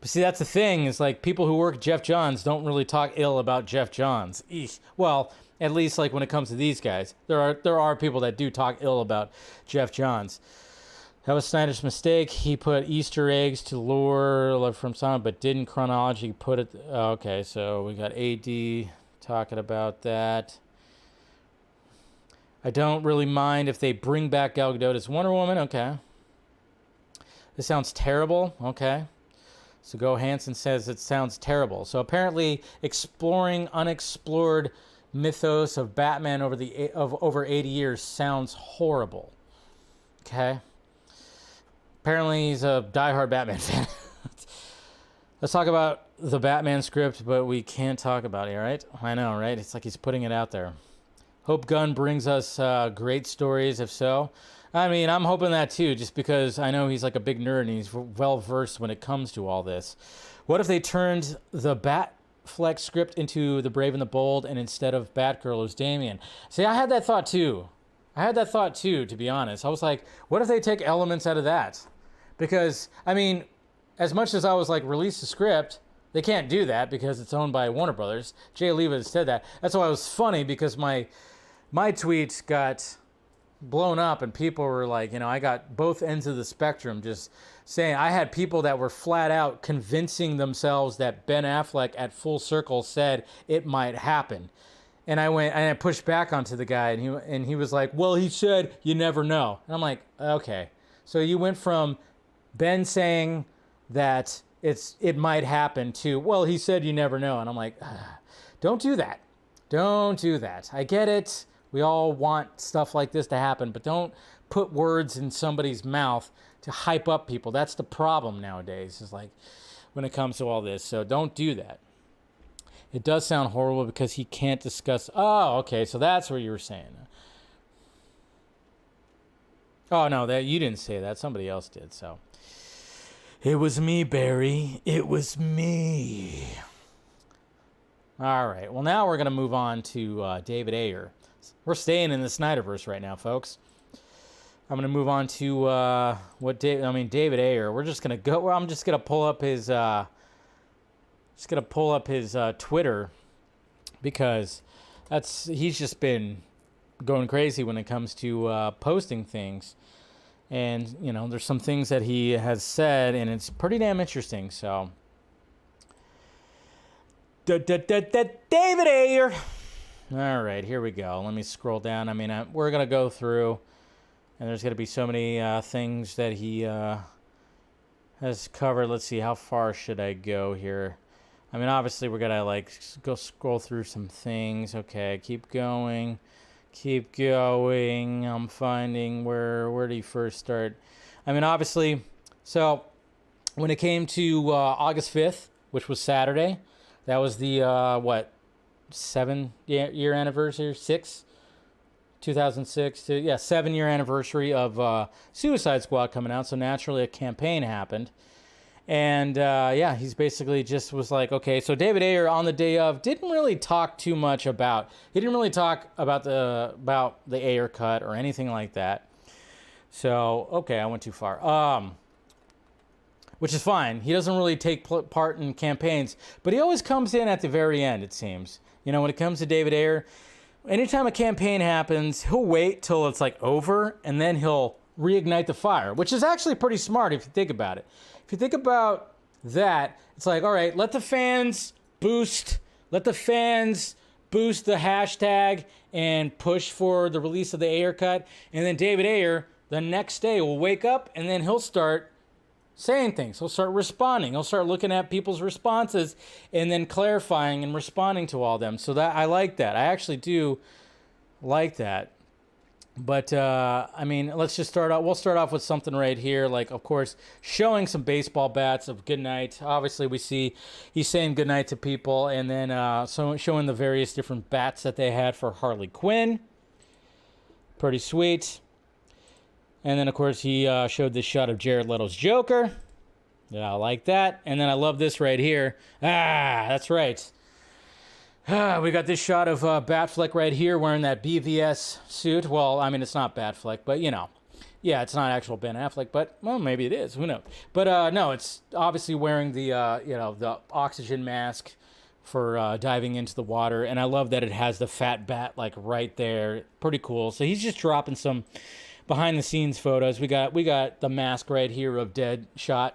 But see, that's the thing, is like people who work Jeff Johns don't really talk ill about Jeff Johns. Eesh. Well, at least like when it comes to these guys. There are people that do talk ill about Jeff Johns. That was Snyder's mistake. He put Easter eggs to lure from someone, but didn't chronology put it. Okay, so we got AD talking about that. I don't really mind if they bring back Gal Gadot as Wonder Woman. Okay. This sounds terrible. Okay. So Go Hansen says it sounds terrible. So apparently exploring unexplored mythos of Batman over 80 years sounds horrible. Okay. Apparently he's a diehard Batman fan. Let's talk about the Batman script, but we can't talk about it, right? I know, right? It's like he's putting it out there. Hope Gunn brings us great stories, if so. I mean, I'm hoping that too, just because I know he's like a big nerd and he's well-versed when it comes to all this. What if they turned the Batfleck script into The Brave and the Bold, and instead of Batgirl, it was Damian? See, I had that thought too. To be honest. I was like, what if they take elements out of that? Because, I mean, as much as I was like, release the script, they can't do that because it's owned by Warner Brothers. Jay Oliva said that. That's why it was funny, because my tweets got blown up and people were like, I got both ends of the spectrum just saying. I had people that were flat out convincing themselves that Ben Affleck at Full Circle said it might happen. And I pushed back onto the guy, and he was like, well, he said you never know. And I'm like, okay. So you went from Ben saying that it might happen to, well, he said you never know. And I'm like, don't do that. Don't do that. I get it. We all want stuff like this to happen, but don't put words in somebody's mouth to hype up people. That's the problem nowadays, is like when it comes to all this. So don't do that. It does sound horrible because he can't discuss. Oh, okay. So that's what you were saying. Oh, no, that you didn't say that. Somebody else did. So it was me, Barry. It was me. All right. Well, now we're going to move on to David Ayer. We're staying in the SnyderVerse right now, folks. I'm going to move on to David Ayer. We're just going to go. I'm just going to pull up his Twitter, because he's just been going crazy when it comes to posting things. And, there's some things that he has said, and it's pretty damn interesting. So, David Ayer. All right, here we go. Let me scroll down. I mean, we're going to go through, and there's going to be so many things that he has covered. Let's see, how far should I go here? I mean, obviously, we're going to, go scroll through some things. Okay, keep going. Keep going. I'm finding where did he first start? I mean, obviously, so when it came to August 5th, which was Saturday, that was the, 7-year anniversary, 2006 to 7-year anniversary of Suicide Squad coming out. So naturally a campaign happened, and he's basically just was like, okay. So David Ayer on the day of didn't really talk too much about. He didn't really talk about the Ayer cut or anything like that. So okay, I went too far. Which is fine. He doesn't really take part in campaigns, but he always comes in at the very end, it seems. When it comes to David Ayer, anytime a campaign happens, he'll wait till it's over, and then he'll reignite the fire, which is actually pretty smart if you think about it. If you think about that, it's like, all right, let the fans boost the hashtag and push for the release of the Ayer cut, and then David Ayer the next day will wake up, and then he'll start saying things. He'll start responding. He'll start looking at people's responses and then clarifying and responding to all of them. So that I like that. I actually do like that. But I mean, let's just start out. We'll start off with something right here. Of course, showing some baseball bats of goodnight. Obviously, we see he's saying goodnight to people, and then showing the various different bats that they had for Harley Quinn. Pretty sweet. And then, of course, he showed this shot of Jared Leto's Joker. Yeah, I like that. And then I love this right here. That's right. We got this shot of Batfleck right here wearing that BVS suit. Well, I mean, it's not Batfleck, but, yeah, it's not actual Ben Affleck, but, well, maybe it is. Who knows? But, no, it's obviously wearing the, the oxygen mask for diving into the water. And I love that it has the fat bat, right there. Pretty cool. So he's just dropping some behind the scenes photos. We got the mask right here of Deadshot,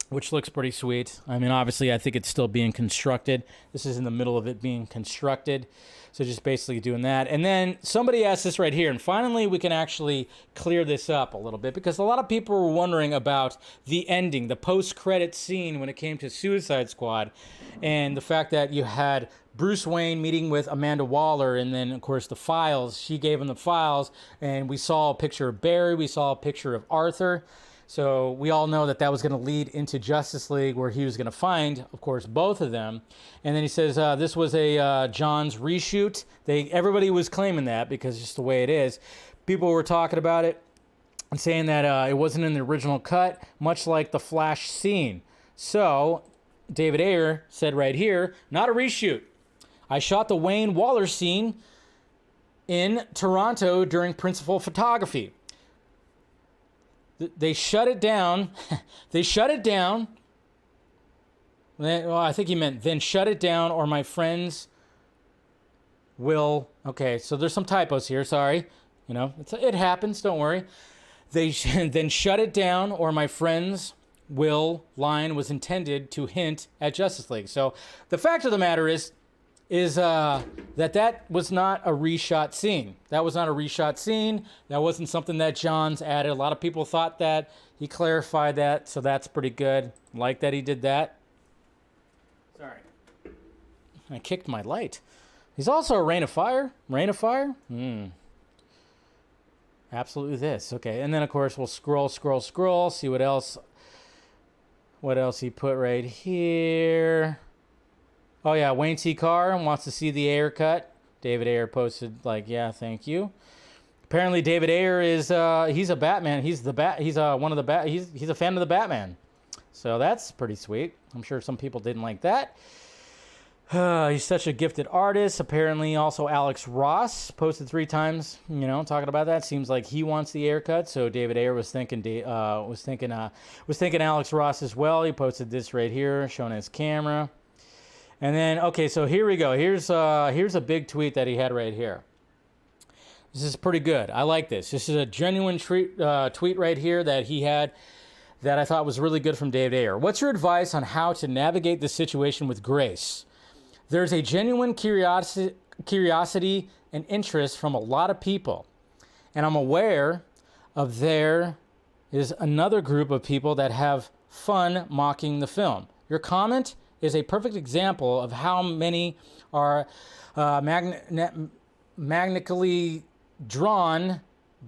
which looks pretty sweet. I mean, obviously, I think it's still being constructed. This is in the middle of it being constructed. So just basically doing that. And then somebody asked this right here, and finally we can actually clear this up a little bit, because a lot of people were wondering about the ending, the post-credit scene when it came to Suicide Squad, and the fact that you had Bruce Wayne meeting with Amanda Waller, and then, of course, the files. She gave him the files, and we saw a picture of Barry. We saw a picture of Arthur. So we all know that that was going to lead into Justice League, where he was going to find, of course, both of them. And then he says this was a John's reshoot. Everybody was claiming that because it's just the way it is. People were talking about it and saying that it wasn't in the original cut, much like the Flash scene. So David Ayer said right here, not a reshoot. I shot the Wayne Waller scene in Toronto during principal photography. They shut it down. They shut it down. Well, I think he meant then shut it down or my friends will... Okay, so there's some typos here. Sorry. You know, it happens. Don't worry. They then shut it down or my friends will line was intended to hint at Justice League. So the fact of the matter is that was not a reshot scene. That was not a reshot scene. That wasn't something that Johns added. A lot of people thought that. He clarified that, so that's pretty good. Like that he did that. Sorry. I kicked my light. He's also a Rain of Fire. Rain of Fire? Absolutely this. Okay, and then of course we'll scroll, see what else he put right here. Oh yeah, Wayne T. Carr wants to see the Ayer cut. David Ayer posted like, yeah, thank you. Apparently David Ayer is he's a Batman. He's a fan of the Batman. So that's pretty sweet. I'm sure some people didn't like that. He's such a gifted artist. Apparently also Alex Ross posted 3 times, talking about that. Seems like he wants the Ayer cut. So David Ayer was thinking Alex Ross as well. He posted this right here showing his camera. And then, okay, so here we go. Here's a big tweet that he had right here. This is pretty good. I like this. This is a genuine tweet right here that he had that I thought was really good from David Ayer. What's your advice on how to navigate this situation with grace? There's a genuine curiosity and interest from a lot of people. And I'm aware of there is another group of people that have fun mocking the film. Your comment is a perfect example of how many are magnetically drawn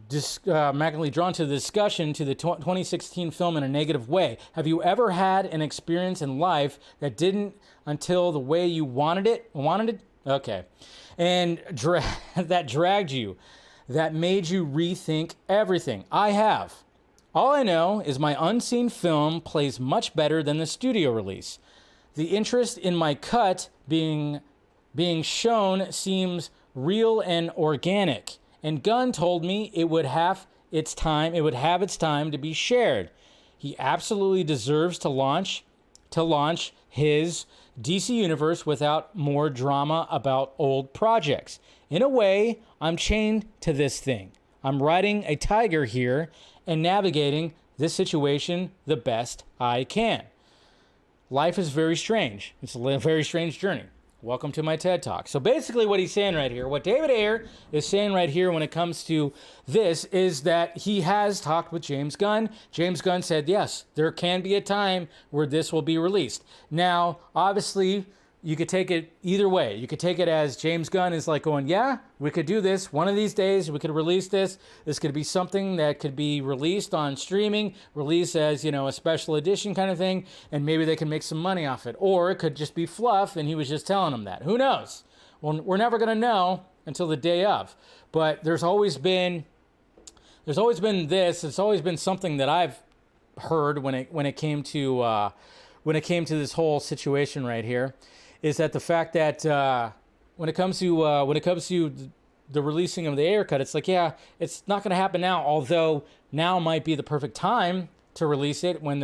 to the discussion to the 2016 film in a negative way. Have you ever had an experience in life that didn't until the way you wanted it? Okay. And that dragged you, that made you rethink everything. I have. All I know is my unseen film plays much better than the studio release. The interest in my cut being shown seems real and organic. And Gunn told me it would have its time to be shared. He absolutely deserves to launch his DC universe without more drama about old projects. In a way, I'm chained to this thing. I'm riding a tiger here and navigating this situation the best I can. Life is very strange. It's a very strange journey. Welcome to my TED Talk. So basically what he's saying right here, what David Ayer is saying right here when it comes to this is that he has talked with James Gunn. James Gunn said, yes, there can be a time where this will be released. Now, obviously, you could take it either way. You could take it as James Gunn is like going, yeah, we could do this. One of these days, we could release this. This could be something that could be released on streaming, released as, a special edition kind of thing, and maybe they can make some money off it. Or it could just be fluff, and he was just telling them that. Who knows? Well, we're never going to know until the day of. But there's always been this. It's always been something that I've heard when it came to this whole situation right here. Is that the fact that when it comes to the releasing of the Ayer cut, it's like, yeah, it's not going to happen now. Although now might be the perfect time to release it when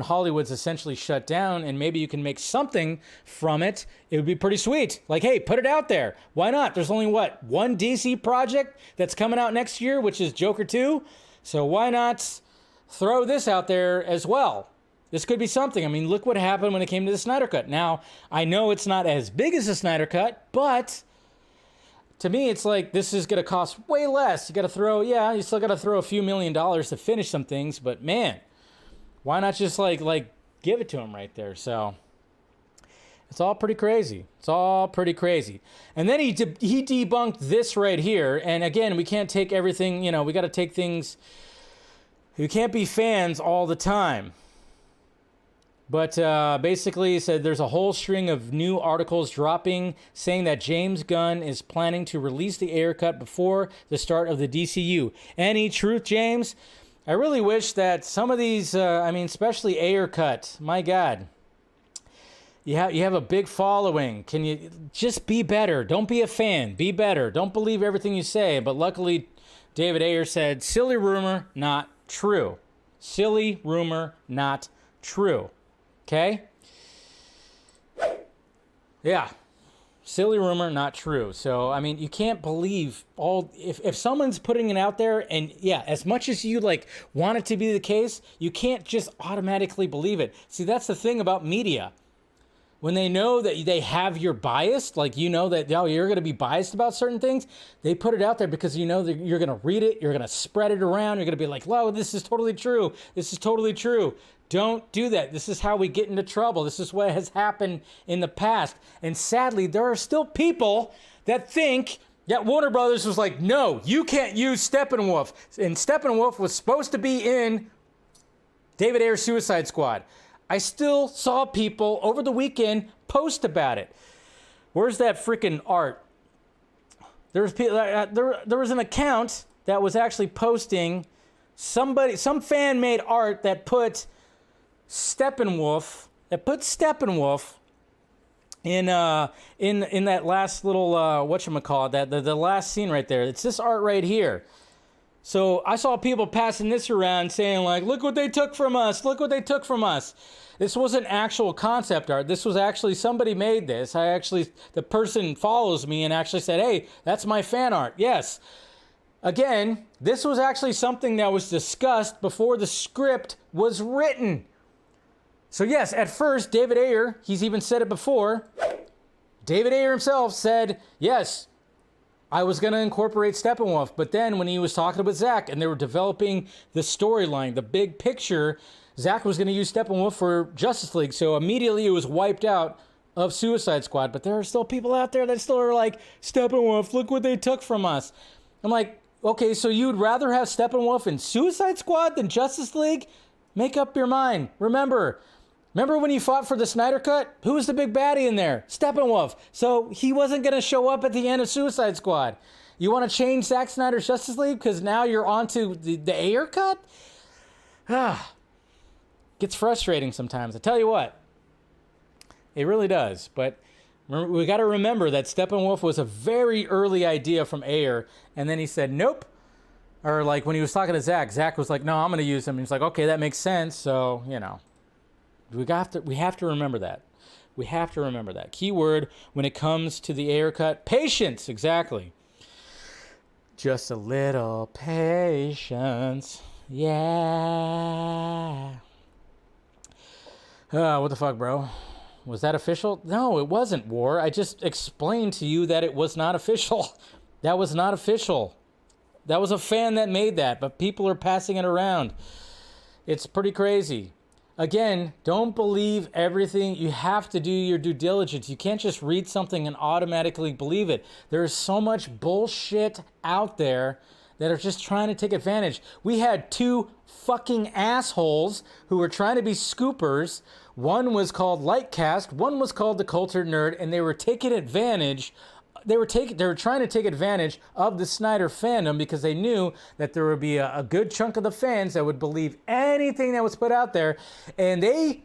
Hollywood's essentially shut down, and maybe you can make something from it. It would be pretty sweet. Like, hey, put it out there. Why not? There's only one DC project that's coming out next year, which is Joker 2. So why not throw this out there as well? This could be something. I mean, look what happened when it came to the Snyder Cut. Now, I know it's not as big as the Snyder Cut, but to me, it's like this is going to cost way less. You still got to throw a few $1 million to finish some things, but man, why not just like give it to him right there? So it's all pretty crazy. And then he debunked this right here. And again, we can't take everything, we got to take things You can't be fans all the time. But basically, he said there's a whole string of new articles dropping saying that James Gunn is planning to release the Ayer cut before the start of the DCU. Any truth, James? I really wish that some of these, especially Ayer cut, my God. You have a big following. Can you just be better? Don't be a fan. Be better. Don't believe everything you say. But luckily, David Ayer said, silly rumor, not true. Silly rumor, not true. Okay? Yeah. Silly rumor, not true. So, I mean, you can't believe all... If someone's putting it out there, and yeah, as much as you, want it to be the case, you can't just automatically believe it. See, that's the thing about media. When they know that they have your bias, that, you're going to be biased about certain things, they put it out there because you know that you're going to read it, you're going to spread it around, you're going to be like, wow, this is totally true. This is totally true. Don't do that. This is how we get into trouble. This is what has happened in the past. And sadly, there are still people that think that Warner Brothers was like, no, you can't use Steppenwolf. And Steppenwolf was supposed to be in David Ayer's Suicide Squad. I still saw people over the weekend post about it. Where's that freaking art? There was an account that was actually posting some fan made art that put Steppenwolf in that last little whatchamacallit, the last scene right there. It's this art right here. So I saw people passing this around saying look what they took from us. Look what they took from us. This wasn't actual concept art. This was actually somebody made this. The person follows me and actually said, hey, that's my fan art. Yes. Again, this was actually something that was discussed before the script was written. So yes, at first, David Ayer, he's even said it before, David Ayer himself said, yes, I was going to incorporate Steppenwolf, but then when he was talking with Zack and they were developing the storyline, the big picture, Zack was going to use Steppenwolf for Justice League, so immediately it was wiped out of Suicide Squad, but there are still people out there that still are like, Steppenwolf, look what they took from us. I'm like, okay, so you'd rather have Steppenwolf in Suicide Squad than Justice League? Make up your mind. Remember when you fought for the Snyder Cut? Who was the big baddie in there? Steppenwolf. So he wasn't going to show up at the end of Suicide Squad. You want to change Zack Snyder's Justice League because now you're on to the Ayer cut? Gets frustrating sometimes. I tell you what. It really does. But we got to remember that Steppenwolf was a very early idea from Ayer. And then he said, nope. Or when he was talking to Zack was like, no, I'm going to use him. And he's like, okay, that makes sense. So, We have to remember that. We have to remember that. Keyword when it comes to the Ayer cut, patience. Exactly. Just a little patience. Yeah. What the fuck, bro? Was that official? No, it wasn't, War. I just explained to you that it was not official. That was not official. That was a fan that made that, but people are passing it around. It's pretty crazy. Again, don't believe everything. You have to do your due diligence. You can't just read something and automatically believe it. There is so much bullshit out there that are just trying to take advantage. We had two fucking assholes who were trying to be scoopers. One was called Lightcast, one was called The Cultured Nerd, and they were taking advantage. They were trying to take advantage of the Snyder fandom because they knew that there would be a good chunk of the fans that would believe anything that was put out there. And they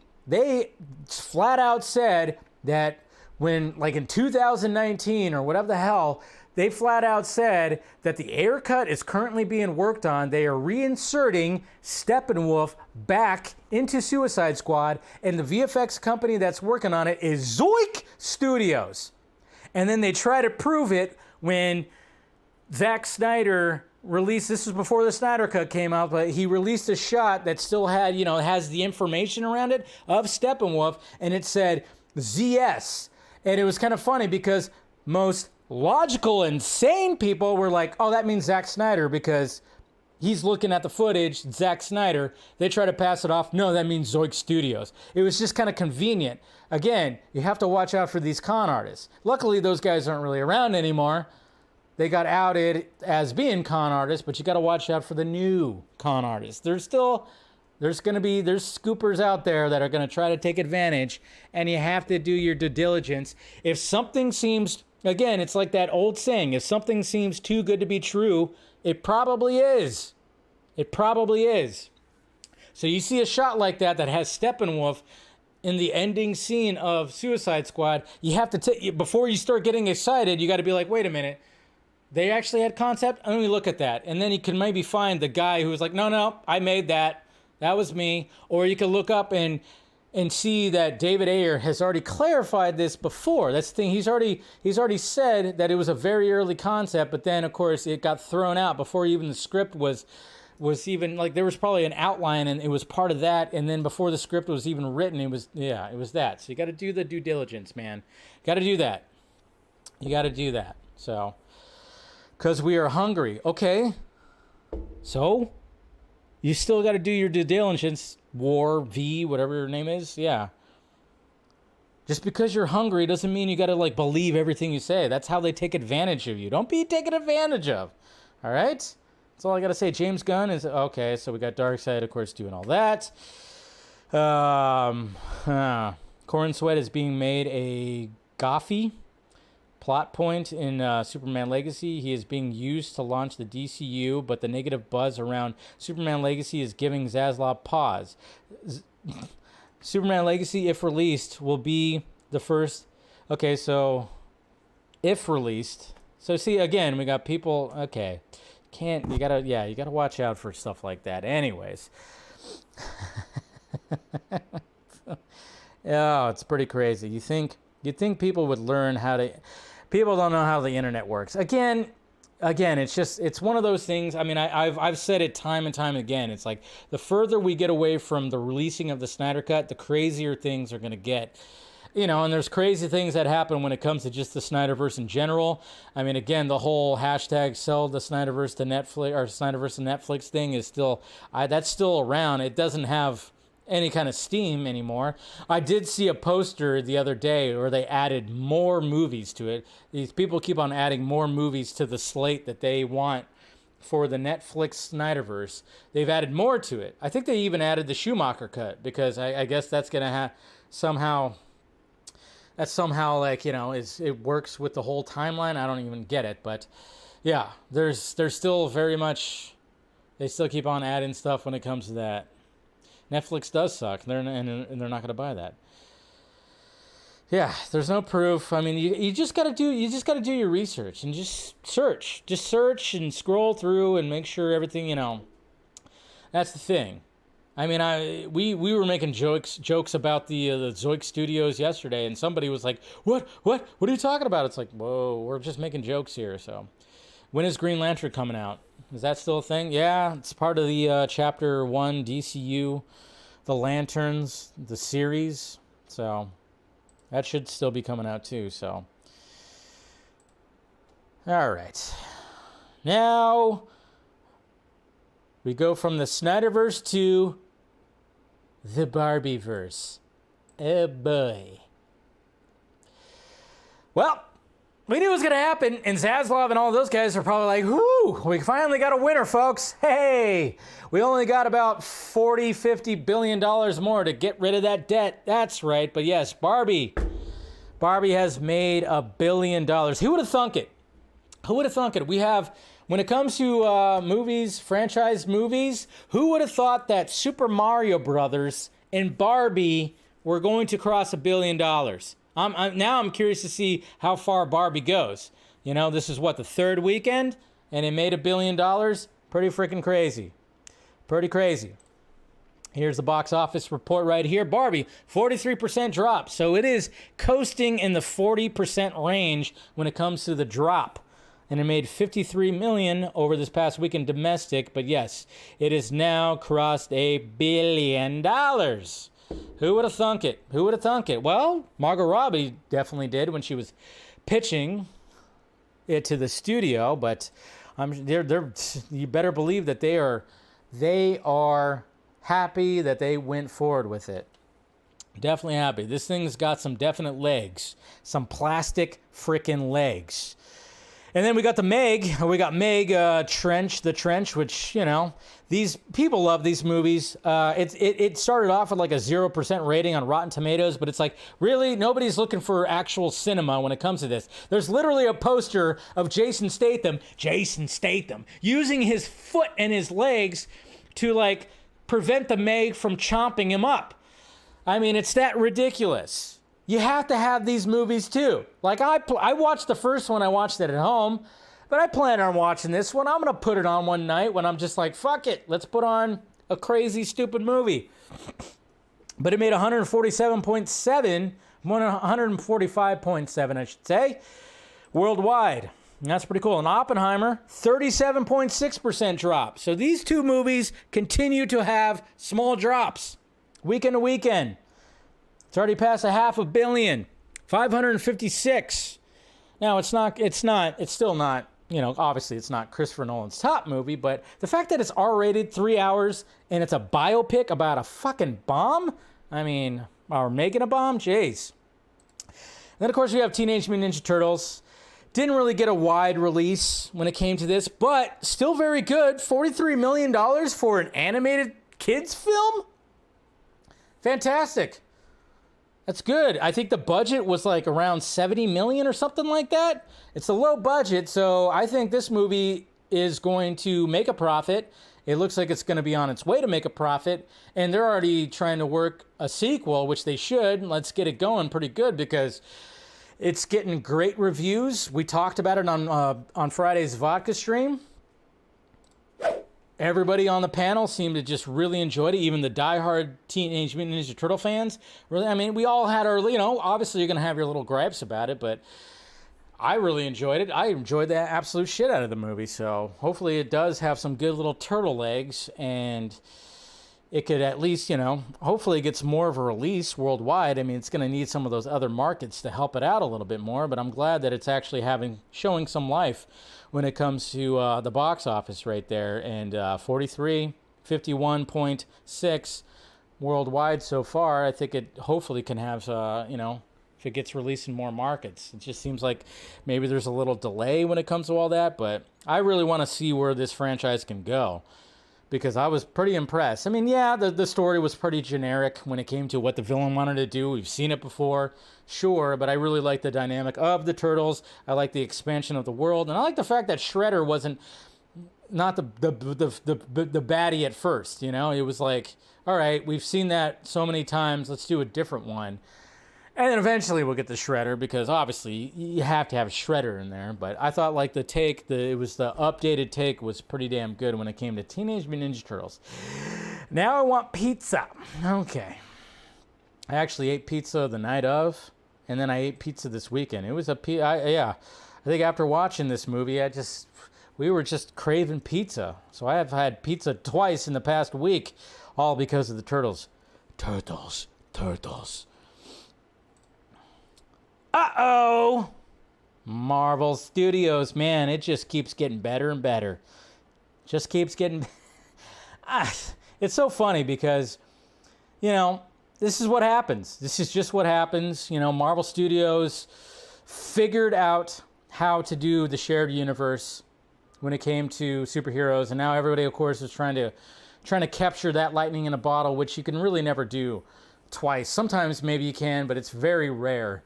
flat out said that when, in 2019 or whatever the hell, they flat out said that the Ayer cut is currently being worked on. They are reinserting Steppenwolf back into Suicide Squad, and the VFX company that's working on it is Zoik Studios. And then they try to prove it when Zack Snyder released, this was before the Snyder Cut came out, but he released a shot that still had, has the information around it of Steppenwolf, and it said ZS. And it was kind of funny because most logical and sane people were like, oh, that means Zack Snyder because he's looking at the footage, Zack Snyder. They try to pass it off. No, that means Zoik Studios. It was just kind of convenient. Again, you have to watch out for these con artists. Luckily, those guys aren't really around anymore. they got outed as being con artists, but you got to watch out for the new con artists. There's scoopers out there that are going to try to take advantage, and you have to do your due diligence. If something seems, again, it's like that old saying, if something seems too good to be true, it probably is. It probably is. So you see a shot like that has Steppenwolf in the ending scene of Suicide Squad, you have to before you start getting excited, you got to be like, wait a minute, they actually had concept? Let me look at that. And then you can maybe find the guy who was like, no, I made that. That was me. Or you can look up and see that David Ayer has already clarified this before. That's the thing. He's already said that it was a very early concept, but then of course it got thrown out before even the script was even, like, there was probably an outline and it was part of that, and then before the script was even written, it was that. So you got to do the due diligence, man. Got to do that. You got to do that. So, because we are hungry. Okay. So, you still got to do your due diligence. War V, whatever your name is. Yeah. Just because you're hungry doesn't mean you got to, like, believe everything you say. That's how they take advantage of you. Don't be taken advantage of. All right? That's all I got to say. James Gunn is, okay, so we got Darkseid, of course, doing all that. Corn Sweat is being made a Goffy plot point in Superman Legacy. He is being used to launch the DCU, but the negative buzz around Superman Legacy is giving Zaslav pause. Superman Legacy, if released, will be the first. Okay, so if released. So see, again, we got people, okay. You gotta watch out for stuff like that. Anyways. Oh, it's pretty crazy. You'd think people would learn people don't know how the internet works. Again, it's one of those things. I mean, I've said it time and time again. It's like the further we get away from the releasing of the Snyder Cut, the crazier things are gonna get. You know, and there's crazy things that happen when it comes to just the SnyderVerse in general. I mean, again, the whole hashtag sell the SnyderVerse to Netflix or SnyderVerse to Netflix thing is still, that's still around. It doesn't have any kind of steam anymore. I did see a poster the other day where they added more movies to it. These people keep on adding more movies to the slate that they want for the Netflix SnyderVerse. They've added more to it. I think they even added the Schumacher cut because I guess that's going to have somehow... That's somehow, like, you know, it works with the whole timeline. I don't even get it, but yeah, there's still very much, they still keep on adding stuff when it comes to that. Netflix does suck, and they're not going to buy that. Yeah, there's no proof. I mean, you just got to do your research and just search and scroll through and make sure everything, you know. That's the thing. I mean, we were making jokes about the Zoic Studios yesterday, and somebody was like, What are you talking about? It's like, whoa, we're just making jokes here. So, when is Green Lantern coming out? Is that still a thing? Yeah, it's part of the Chapter 1 DCU, the Lanterns, the series. So, that should still be coming out too. So, all right. Now, we go from the SnyderVerse to the Barbieverse. Oh boy. Well, we knew it was going to happen, and Zaslav and all those guys are probably like, whoo, we finally got a winner, folks. Hey, we only got about $40-50 billion more to get rid of that debt. That's right. But yes, Barbie has made $1 billion. Who would have thunk it? Who would have thunk it? We have... When it comes to movies, franchise movies, who would have thought that Super Mario Brothers and Barbie were going to cross $1 billion? Now I'm curious to see how far Barbie goes. You know, this is what, the third weekend, and it made $1 billion? Pretty freaking crazy. Pretty crazy. Here's the box office report right here. Barbie, 43% drop. So it is coasting in the 40% range when it comes to the drop. And it made $53 million over this past weekend domestic. But yes, it has now crossed $1 billion. Who would have thunk it? Who would have thunk it? Well, Margot Robbie definitely did when she was pitching it to the studio. But you better believe that they are happy that they went forward with it. Definitely happy. This thing's got some definite legs. Some plastic frickin' legs. And then we got Trench, The Trench, which, you know, these people love these movies. It started off with like a 0% rating on Rotten Tomatoes, but it's like, really? Nobody's looking for actual cinema when it comes to this. There's literally a poster of Jason Statham, using his foot and his legs to like prevent the Meg from chomping him up. I mean, it's that ridiculous. You have to have these movies too. Like I watched the first one, I watched it at home, but I plan on watching this one. I'm going to put it on one night when I'm just like, fuck it, let's put on a crazy, stupid movie. But it made 147.7, 145.7, I should say, worldwide. And that's pretty cool. And Oppenheimer, 37.6% drop. So these two movies continue to have small drops, weekend to weekend. It's already past $500 million, 556. Now, it's still not, you know, obviously it's not Christopher Nolan's top movie, but the fact that it's R-rated, 3 hours, and it's a biopic about a fucking bomb, I mean, or making a bomb, jeez. And then, of course, we have Teenage Mutant Ninja Turtles. Didn't really get a wide release when it came to this, but still very good. $43 million for an animated kids film? Fantastic. That's good. I think the budget was like around 70 million or something like that. It's a low budget, so I think this movie is going to make a profit. It looks like it's going to be on its way to make a profit, and they're already trying to work a sequel, which they should. Let's get it going pretty good because it's getting great reviews. We talked about it on Friday's vodka stream. Everybody on the panel seemed to just really enjoy it, even the diehard Teenage Mutant Ninja Turtle fans. Really, I mean, we all had our, you know, obviously you're going to have your little gripes about it, but I really enjoyed it. I enjoyed the absolute shit out of the movie, so hopefully it does have some good little turtle legs, and it could at least, you know, hopefully it gets more of a release worldwide. I mean, it's going to need some of those other markets to help it out a little bit more, but I'm glad that it's actually showing some life when it comes to the box office right there. And 51.6 worldwide so far. I think it hopefully can have, you know, if it gets released in more markets. It just seems like maybe there's a little delay when it comes to all that, but I really want to see where this franchise can go, because I was pretty impressed. I mean, yeah, the story was pretty generic when it came to what the villain wanted to do. We've seen it before, sure, but I really like the dynamic of the Turtles. I like the expansion of the world, and I like the fact that Shredder wasn't not the baddie at first, you know? It was like, all right, we've seen that so many times, let's do a different one. And then eventually we'll get the Shredder, because obviously you have to have a Shredder in there. But I thought like the updated take was pretty damn good when it came to Teenage Mutant Ninja Turtles. Now I want pizza. Okay. I actually ate pizza the night of, and then I ate pizza this weekend. It was I think after watching this movie, we were just craving pizza. So I have had pizza twice in the past week, all because of the Turtles. Turtles. Uh-oh! Marvel Studios, man, it just keeps getting better and better. Just keeps getting... It's so funny because, you know, this is what happens. This is just what happens. You know, Marvel Studios figured out how to do the shared universe when it came to superheroes, and now everybody, of course, is trying to capture that lightning in a bottle, which you can really never do twice. Sometimes maybe you can, but it's very rare.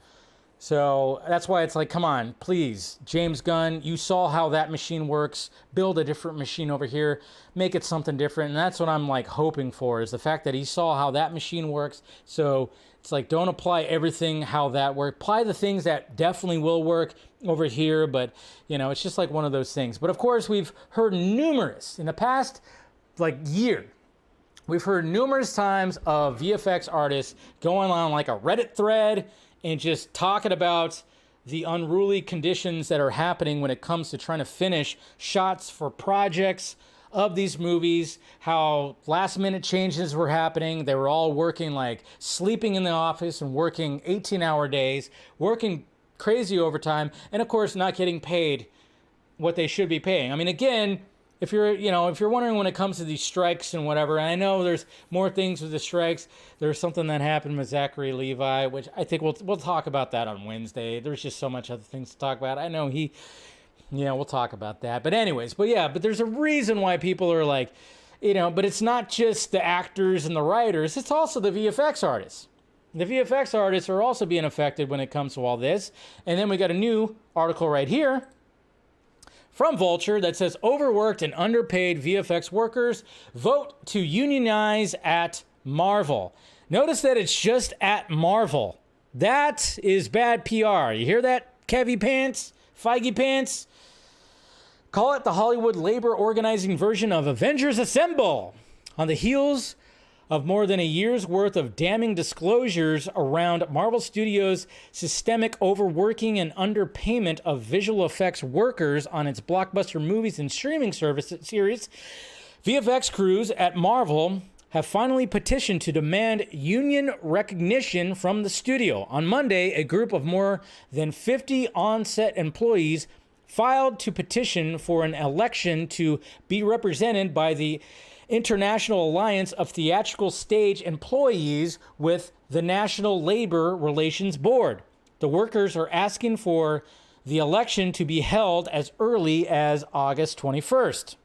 So that's why it's like, come on, please, James Gunn, you saw how that machine works. Build a different machine over here. Make it something different. And that's what I'm like hoping for, is the fact that he saw how that machine works. So it's like, don't apply everything how that works. Apply the things that definitely will work over here. But, you know, it's just like one of those things. But of course, we've heard numerous, in the past like year, we've heard numerous times of VFX artists going on like a Reddit thread and just talking about the unruly conditions that are happening when it comes to trying to finish shots for projects of these movies, how last minute changes were happening. They were all working like sleeping in the office and working 18-hour days, working crazy overtime, and of course not getting paid what they should be paying. I mean, again, if you're wondering when it comes to these strikes and whatever, and I know there's more things with the strikes. There's something that happened with Zachary Levi, which I think we'll talk about that on Wednesday. There's just so much other things to talk about. I know he Yeah, we'll talk about that. But anyways, but there's a reason why people are like, but it's not just the actors and the writers, it's also the VFX artists. The VFX artists are also being affected when it comes to all this. And then we got a new article right here from Vulture that says overworked and underpaid VFX workers vote to unionize at Marvel. Notice that it's just at Marvel. That is bad PR. You hear that, Kevy Pants? Feige Pants? Call it the Hollywood labor organizing version of Avengers Assemble. On the heels of more than a year's worth of damning disclosures around Marvel Studios' systemic overworking and underpayment of visual effects workers on its blockbuster movies and streaming series, VFX crews at Marvel have finally petitioned to demand union recognition from the studio. On Monday, a group of more than 50 on-set employees filed to petition for an election to be represented by the International Alliance of Theatrical Stage Employees with the National Labor Relations Board. The workers are asking for the election to be held as early as August 21st.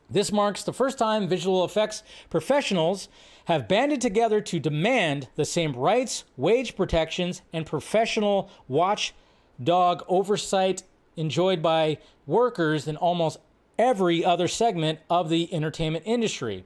This marks the first time visual effects professionals have banded together to demand the same rights, wage protections, and professional watchdog oversight enjoyed by workers in almost every other segment of the entertainment industry.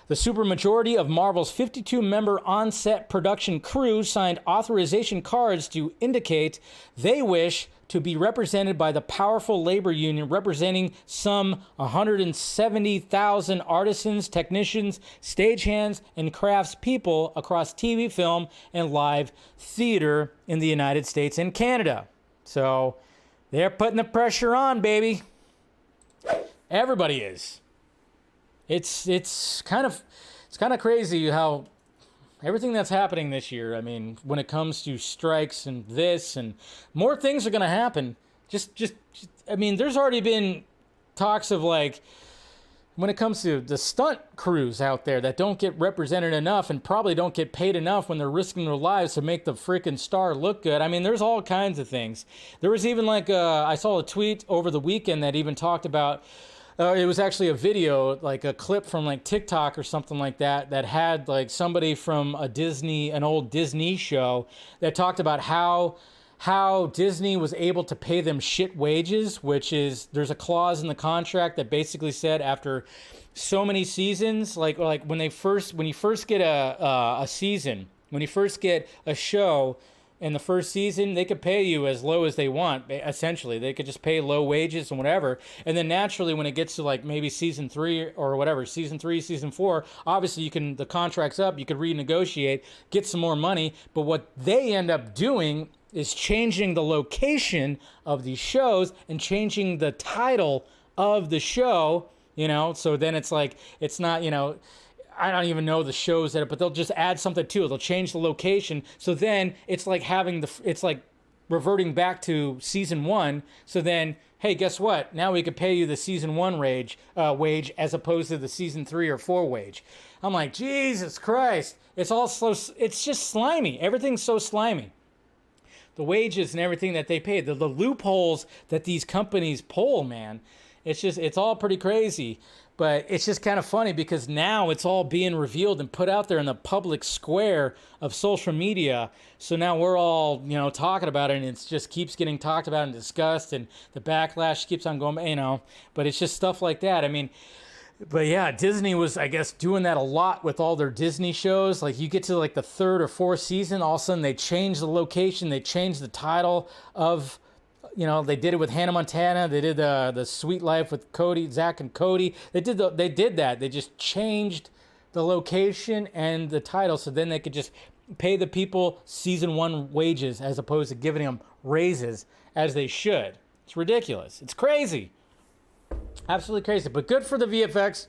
The supermajority of Marvel's 52-member on-set production crew signed authorization cards to indicate they wish to be represented by the powerful labor union representing some 170,000 artisans, technicians, stagehands, and craftspeople across TV, film, and live theater in the United States and Canada. So they're putting the pressure on, baby. Everybody is. It's kind of crazy how everything that's happening this year. I mean, when it comes to strikes and this and more things are going to happen. I mean, there's already been talks of like when it comes to the stunt crews out there that don't get represented enough and probably don't get paid enough when they're risking their lives to make the freaking star look good. I mean, there's all kinds of things. There was even like I saw a tweet over the weekend that even talked about it was actually a video, like a clip from like TikTok or something like that, that had like somebody from an old Disney show that talked about how Disney was able to pay them shit wages, which is there's a clause in the contract that basically said after so many seasons, like when you first get a season, when you first get a show. In the first season, they could pay you as low as they want, essentially. They could just pay low wages and whatever. And then naturally, when it gets to like maybe season 3 or whatever, season 3, season 4, obviously the contract's up, you could renegotiate, get some more money. But what they end up doing is changing the location of these shows and changing the title of the show, so then it's like, it's not, I don't even know the shows but they'll just add something to it. They'll change the location. So then it's like it's like reverting back to season 1. So then, hey, guess what? Now we could pay you the season 1 wage as opposed to the season 3 or 4 wage. I'm like, Jesus Christ. It's just slimy. Everything's so slimy. The wages and everything that they pay, the loopholes that these companies pull, man. It's all pretty crazy. But it's just kind of funny because now it's all being revealed and put out there in the public square of social media. So now we're all, talking about it, and it just keeps getting talked about and discussed, and the backlash keeps on going, but it's just stuff like that. I mean, but yeah, Disney was, I guess, doing that a lot with all their Disney shows. Like you get to like the 3rd or 4th season, all of a sudden they change the location, they change the title of, they did it with Hannah Montana. They did the Sweet Life with Zack and Cody. They did that. They just changed the location and the title, so then they could just pay the people season 1 wages as opposed to giving them raises as they should. It's ridiculous. It's crazy. Absolutely crazy. But good for the VFX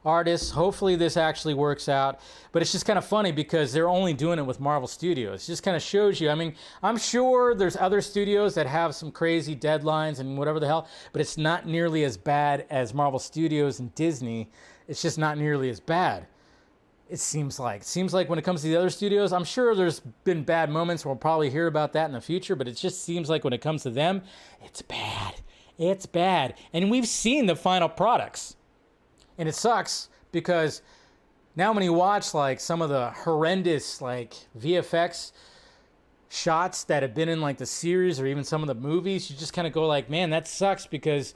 artists. Hopefully this actually works out. But it's just kind of funny because they're only doing it with Marvel Studios. It just kind of shows you. I mean, I'm sure there's other studios that have some crazy deadlines and whatever the hell, but it's not nearly as bad as Marvel Studios and Disney. It's just not nearly as bad. It seems like. When it comes to the other studios, I'm sure there's been bad moments. We'll probably hear about that in the future, but it just seems like when it comes to them, it's bad. It's bad. And we've seen the final products. And it sucks because now when you watch like some of the horrendous like VFX shots that have been in like the series or even some of the movies, you just kind of go like, man, that sucks, because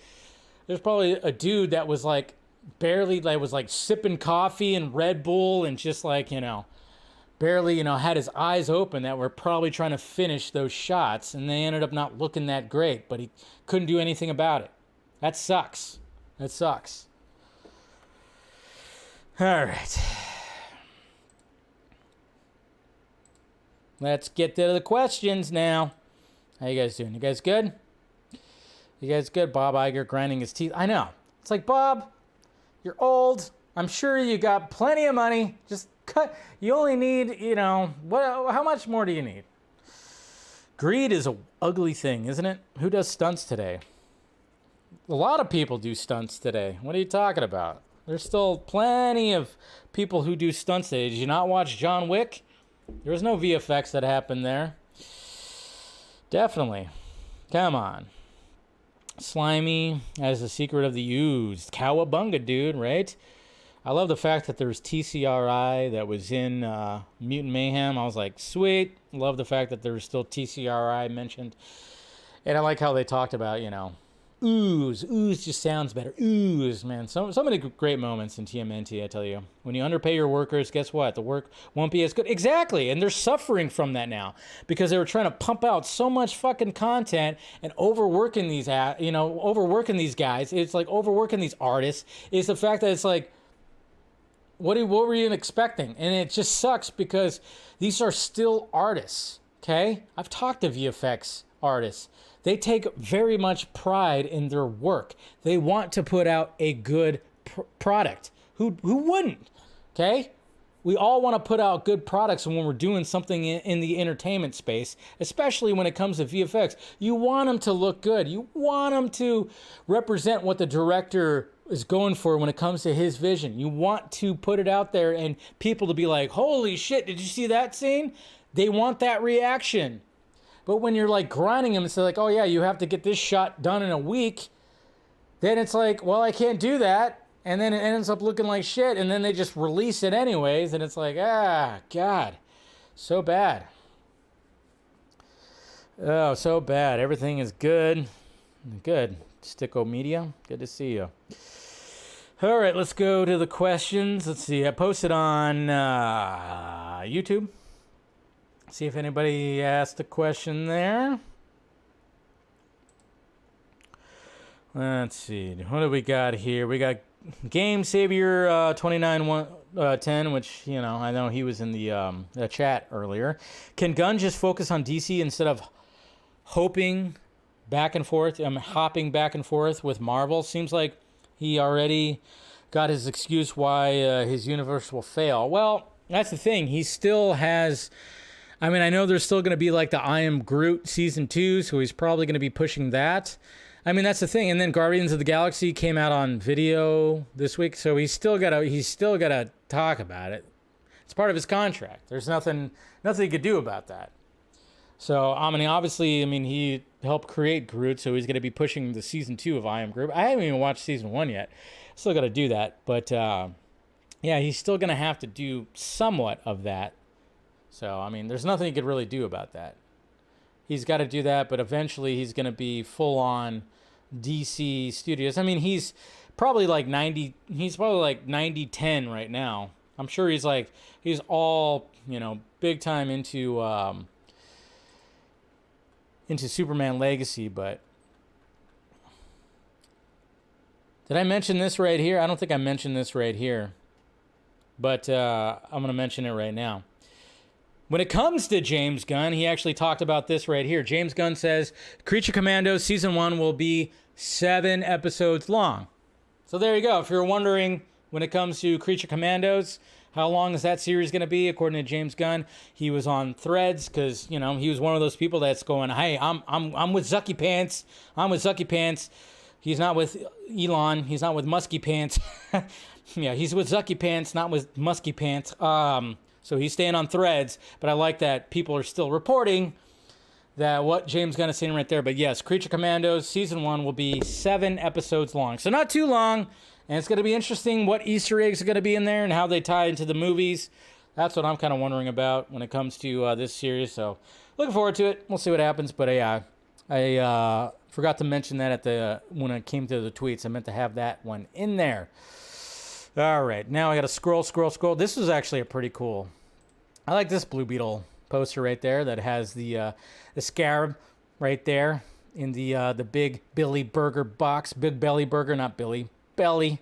there's probably a dude that was like barely like was like sipping coffee and Red Bull and just like, barely, had his eyes open, that were probably trying to finish those shots, and they ended up not looking that great, but he couldn't do anything about it. That sucks. That sucks. All right. Let's get to the questions now. How you guys doing? You guys good? You guys good? Bob Iger grinding his teeth. I know. It's like, Bob, you're old. I'm sure you got plenty of money. Just cut. You only need, how much more do you need? Greed is an ugly thing, isn't it? Who does stunts today? A lot of people do stunts today. What are you talking about? There's still plenty of people who do stunts today. Did you not watch John Wick? There was no VFX that happened there. Definitely. Come on. Slimy as the secret of the used. Cowabunga, dude, right? I love the fact that there's TCRI that was in Mutant Mayhem. I was like, sweet. Love the fact that there was still TCRI mentioned. And I like how they talked about, ooze. Ooze just sounds better. Ooze, man. So many great moments in TMNT, I tell you. When you underpay your workers, guess what? The work won't be as good. Exactly. And they're suffering from that now because they were trying to pump out so much fucking content and overworking these, overworking these guys. It's like overworking these artists. It's the fact that it's like, what were you expecting? And it just sucks because these are still artists, okay? I've talked to VFX artists. They take very much pride in their work. They want to put out a good product. Who wouldn't? Okay? We all want to put out good products when we're doing something in the entertainment space, especially when it comes to VFX. You want them to look good. You want them to represent what the director is going for when it comes to his vision. You want to put it out there and people to be like, holy shit, did you see that scene? They want that reaction. But when you're like grinding them and say like, oh yeah, you have to get this shot done in a week, then it's like, well, I can't do that. And then it ends up looking like shit. And then they just release it anyways. And it's like, God, so bad. Oh, so bad. Everything is good. Good. Sticko Media, good to see you. All right, let's go to the questions. Let's see. I posted on YouTube. See if anybody asked a question there. Let's see. What do we got here? We got Game Savior 2910, which, I know he was in the chat earlier. Can Gunn just focus on DC instead of hopping back and forth with Marvel? Seems like he already got his excuse why his universe will fail. Well, that's the thing. He still has... I know there's still going to be like the I Am Groot season 2, so he's probably going to be pushing that. That's the thing. And then Guardians of the Galaxy came out on video this week, so he's still got to talk about it. It's part of his contract. There's nothing he could do about that. So obviously, he helped create Groot, so he's going to be pushing the season 2 of I Am Groot. I haven't even watched season 1 yet. Still got to do that, but yeah, he's still going to have to do somewhat of that. So, there's nothing he could really do about that. He's got to do that, but eventually he's going to be full-on DC Studios. He's probably like 90-10 right now. I'm sure he's all, big time into Superman Legacy, but did I mention this right here? I don't think I mentioned this right here, but I'm going to mention it right now. When it comes to James Gunn, he actually talked about this right here. James Gunn says, Creature Commandos Season 1 will be 7 episodes long. So there you go. If you're wondering, when it comes to Creature Commandos, how long is that series going to be? According to James Gunn, he was on Threads because, he was one of those people that's going, hey, I'm with Zucky Pants. I'm with Zucky Pants. He's not with Elon. He's not with Musky Pants. Yeah, he's with Zucky Pants, not with Musky Pants. So he's staying on Threads, but I like that people are still reporting that what James Gunn is saying right there. But yes, Creature Commandos season 1 will be 7 episodes long, so not too long, and it's going to be interesting what Easter eggs are going to be in there and how they tie into the movies. That's what I'm kind of wondering about when it comes to this series. So looking forward to it. We'll see what happens. But I forgot to mention that at the when it came to the tweets. I meant to have that one in there. All right, now I got to scroll. This is actually a pretty cool. I like this Blue Beetle poster right there that has the scarab right there in the big Billy Burger box. Big Belly Burger, not Billy. Belly.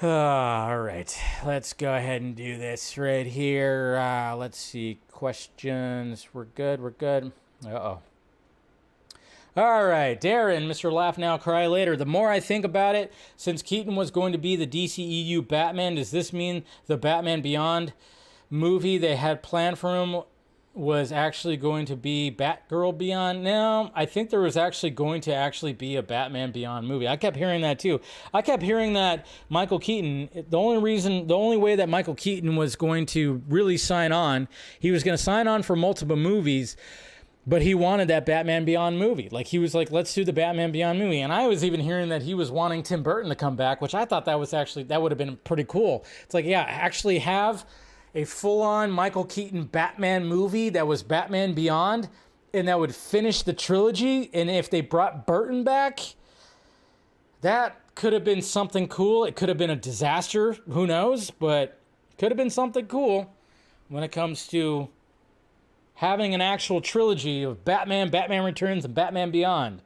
All right, let's go ahead and do this right here. Let's see, questions. We're good. Uh-oh. All right, Darren, Mr. Laugh Now, Cry Later. The more I think about it, since Keaton was going to be the DCEU Batman, does this mean the Batman Beyond movie they had planned for him was actually going to be Batgirl Beyond? No, I think there was actually going to be a Batman Beyond movie. I kept hearing that too. I kept hearing that Michael Keaton, the only way that Michael Keaton was going to really sign on, he was going to sign on for multiple movies, but he wanted that Batman Beyond movie. Like, he was like, let's do the Batman Beyond movie. And I was even hearing that he was wanting Tim Burton to come back, which I thought that would have been pretty cool. It's like, yeah, actually have a full-on Michael Keaton Batman movie that was Batman Beyond, and that would finish the trilogy. And if they brought Burton back, that could have been something cool. It could have been a disaster, who knows, but could have been something cool when it comes to having an actual trilogy of Batman, Batman Returns, and Batman Beyond.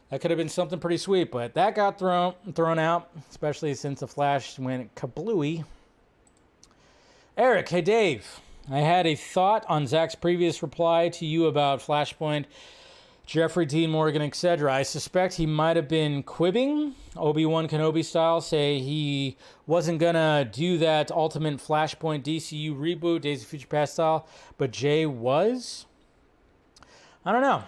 That could have been something pretty sweet, but that got thrown out, especially since the Flash went kablooey. Eric, hey Dave, I had a thought on Zach's previous reply to you about Flashpoint, Jeffrey Dean Morgan, etc. I suspect he might have been quibbing, Obi-Wan Kenobi style, say he wasn't gonna do that ultimate Flashpoint DCU reboot, Days of Future Past style, but Jay was? I don't know.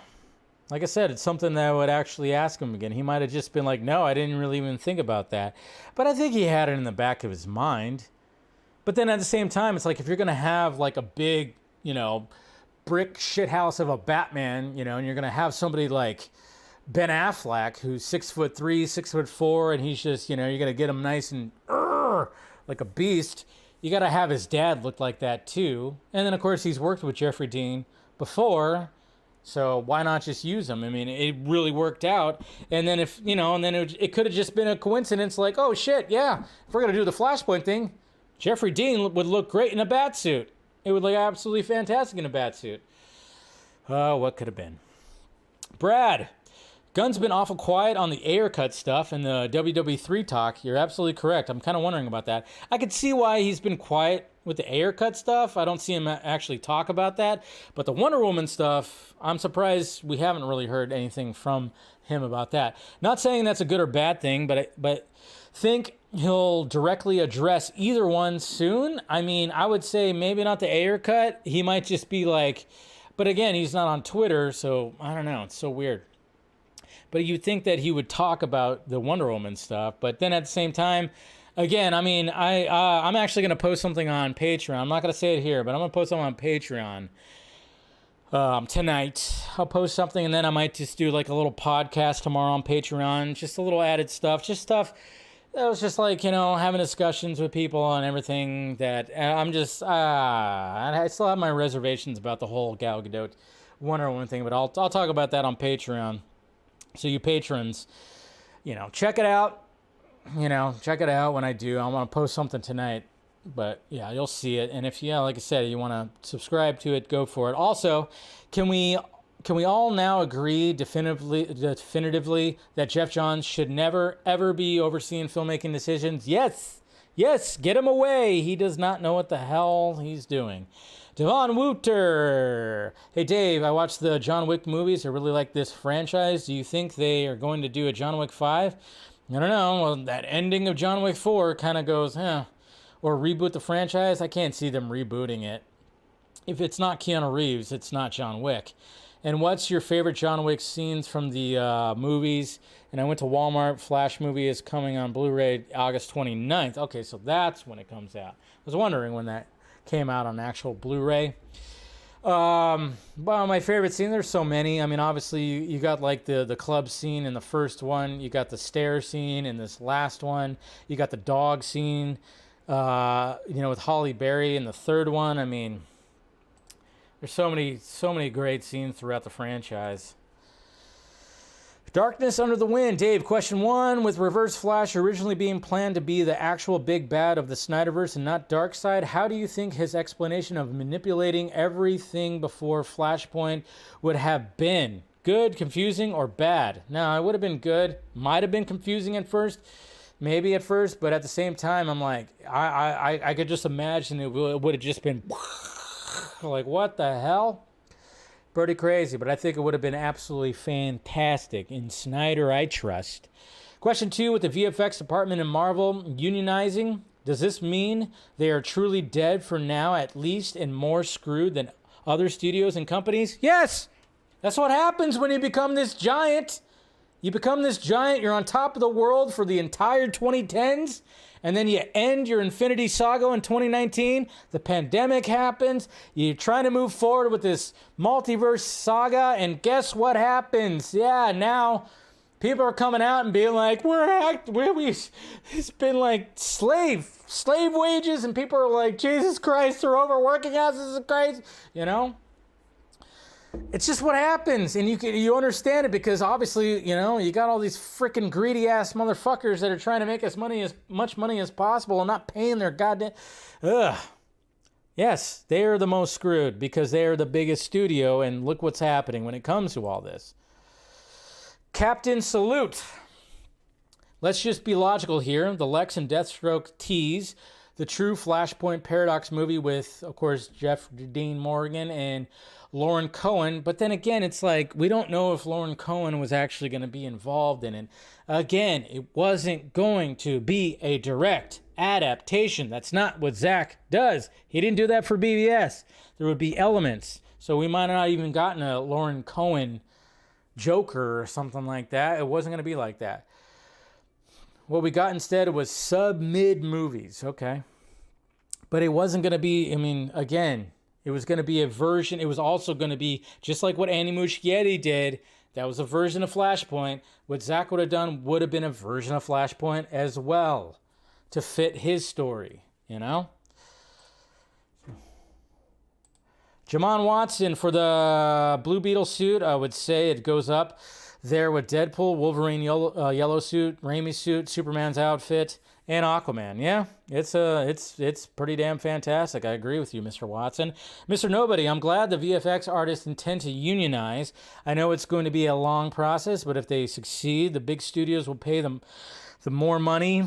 Like I said, it's something that I would actually ask him again. He might have just been like, no, I didn't really even think about that. But I think he had it in the back of his mind. But then at the same time, it's like, if you're gonna have like a big, brick shithouse of a Batman, and you're gonna have somebody like Ben Affleck, who's 6'3", 6'4", and he's just, you're gonna get him nice and like a beast. You gotta have his dad look like that too. And then of course he's worked with Jeffrey Dean before, so why not just use him? I mean, it really worked out. And then if it could have just been a coincidence, like, oh shit, yeah, if we're gonna do the Flashpoint thing, Jeffrey Dean would look great in a bat suit. It would look absolutely fantastic in a bat suit. What could have been? Brad, Gunn's been awful quiet on the Ayer cut stuff and the WW3 talk. You're absolutely correct. I'm kind of wondering about that. I could see why he's been quiet with the Ayer cut stuff. I don't see him actually talk about that. But the Wonder Woman stuff, I'm surprised we haven't really heard anything from him about that. Not saying that's a good or bad thing, but think he'll directly address either one soon. I mean, I would say maybe not the Ayer cut. He might just be like, but again, he's not on Twitter, so I don't know. It's so weird. But you'd think that he would talk about the Wonder Woman stuff. But then at the same time, again, I mean, I'm actually going to post something on Patreon. I'm not going to say it here, but I'm going to post something on Patreon tonight. I'll post something, and then I might just do like a little podcast tomorrow on Patreon. Just a little added stuff. Just stuff that was just like, having discussions with people and everything that I'm just, I still have my reservations about the whole Gal Gadot Wonder Woman thing, but I'll talk about that on Patreon. So you patrons, check it out. Check it out when I do. I want to post something tonight, but yeah, you'll see it. And if like I said, you want to subscribe to it, go for it. Also, can we all now agree definitively that Jeff Johns should never ever be overseeing filmmaking decisions? Yes, get him away. He does not know what the hell he's doing. Devon Wooter. Hey Dave, I watched the John Wick movies. I really like this franchise. Do you think they are going to do a John Wick 5? I don't know. Well, that ending of John Wick 4 kind of goes, or reboot the franchise. I can't see them rebooting it. If it's not Keanu Reeves, it's not John Wick. And what's your favorite John Wick scenes from the movies? And I went to Walmart. Flash movie is coming on Blu-ray August 29th. Okay, so that's when it comes out. I was wondering when that came out on actual Blu-ray. Well, my favorite scene, there's so many. I mean, obviously, you got like the club scene in the first one. You got the stair scene in this last one. You got the dog scene, with Holly Berry in the third one. I mean, there's so many great scenes throughout the franchise. Darkness Under the Wind. Dave, question 1. With Reverse Flash originally being planned to be the actual big bad of the Snyderverse and not Darkseid, how do you think his explanation of manipulating everything before Flashpoint would have been? Good, confusing, or bad? No, it would have been good. Might have been confusing at first. Maybe at first, but at the same time, I'm like, I could just imagine it would have just been like, what the hell? Pretty crazy, but I think it would have been absolutely fantastic. In Snyder, I trust. Question 2, with the VFX department in Marvel unionizing, does this mean they are truly dead for now, at least, and more screwed than other studios and companies? Yes! That's what happens when you become this giant. You become this giant, you're on top of the world for the entire 2010s, and then you end your Infinity Saga in 2019. The pandemic happens. You're trying to move forward with this multiverse saga, and guess what happens? Yeah, now people are coming out and being like, it's been like slave wages, and people are like, Jesus Christ, they're overworking us. This is crazy, It's just what happens, and you understand it because obviously, you got all these freaking greedy ass motherfuckers that are trying to make as much money as possible and not paying their goddamn. Ugh. Yes, they are the most screwed because they are the biggest studio, and look what's happening when it comes to all this. Captain Salute. Let's just be logical here. The Lex and Deathstroke tease the true Flashpoint Paradox movie with, of course, Jeff Dean Morgan and Lauren Cohen. But then again, it's like, we don't know if Lauren Cohen was actually going to be involved in it. Again, it wasn't going to be a direct adaptation. That's not what Zack does. He didn't do that for BVS. There would be elements. So we might not even gotten a Lauren Cohen Joker or something like that. It wasn't going to be like that. What we got instead was sub-mid movies, okay? But it wasn't going to be, again, it was going to be a version. It was also going to be, just like what Andy Muschietti did, that was a version of Flashpoint. What Zack would have done would have been a version of Flashpoint as well to fit his story, Jamon Watson for the Blue Beetle suit, I would say it goes up there with Deadpool, Wolverine yellow suit, Raimi suit, Superman's outfit, and Aquaman. Yeah, it's pretty damn fantastic. I agree with you, Mr. Watson. Mr. Nobody, I'm glad the VFX artists intend to unionize. I know it's going to be a long process, but if they succeed, the big studios will pay them the more money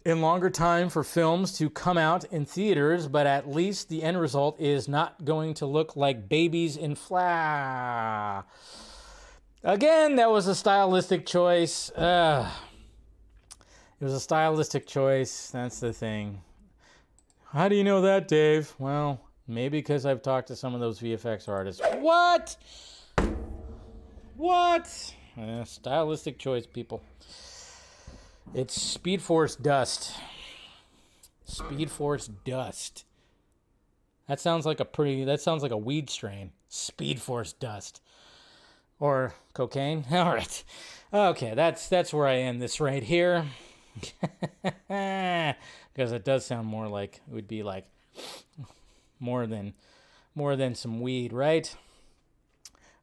in longer time for films to come out in theaters, but at least the end result is not going to look like Babies in Flash. Again, that was a stylistic choice. It was a stylistic choice. That's the thing. How do you know that, Dave? Well, maybe because I've talked to some of those VFX artists. What? Stylistic choice, people. It's Speed Force Dust. Speed Force Dust. That sounds like a weed strain. Speed Force Dust. Or cocaine. All right. Okay, that's where I end this right here. Because it does sound more like it would be like more than some weed, right?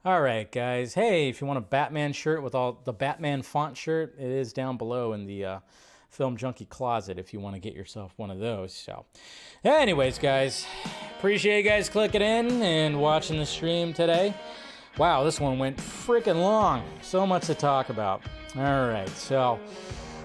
All right, guys. Hey, if you want a Batman shirt with all the Batman font shirt, it is down below in the Film Junkie closet if you want to get yourself one of those. So, anyways, guys, appreciate you guys clicking in and watching the stream today. Wow, this one went freaking long. So much to talk about. All right, so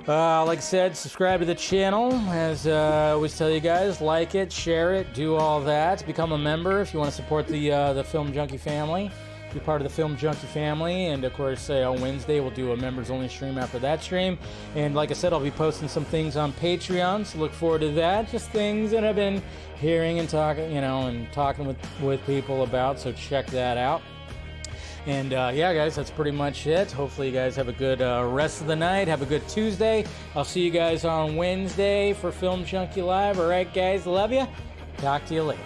like I said, subscribe to the channel. As I always tell you guys, like it, share it, do all that. Become a member if you want to support the Film Junkie family. Be part of the Film Junkie family. And of course, on Wednesday, we'll do a members only stream after that stream. And like I said, I'll be posting some things on Patreon, so look forward to that. Just things that I've been hearing and talking, and talking with people about. So check that out. And yeah, guys, that's pretty much it. Hopefully you guys have a good rest of the night. Have a good Tuesday. I'll see you guys on Wednesday for Film Junkie Live. All right, guys, love you. Talk to you later.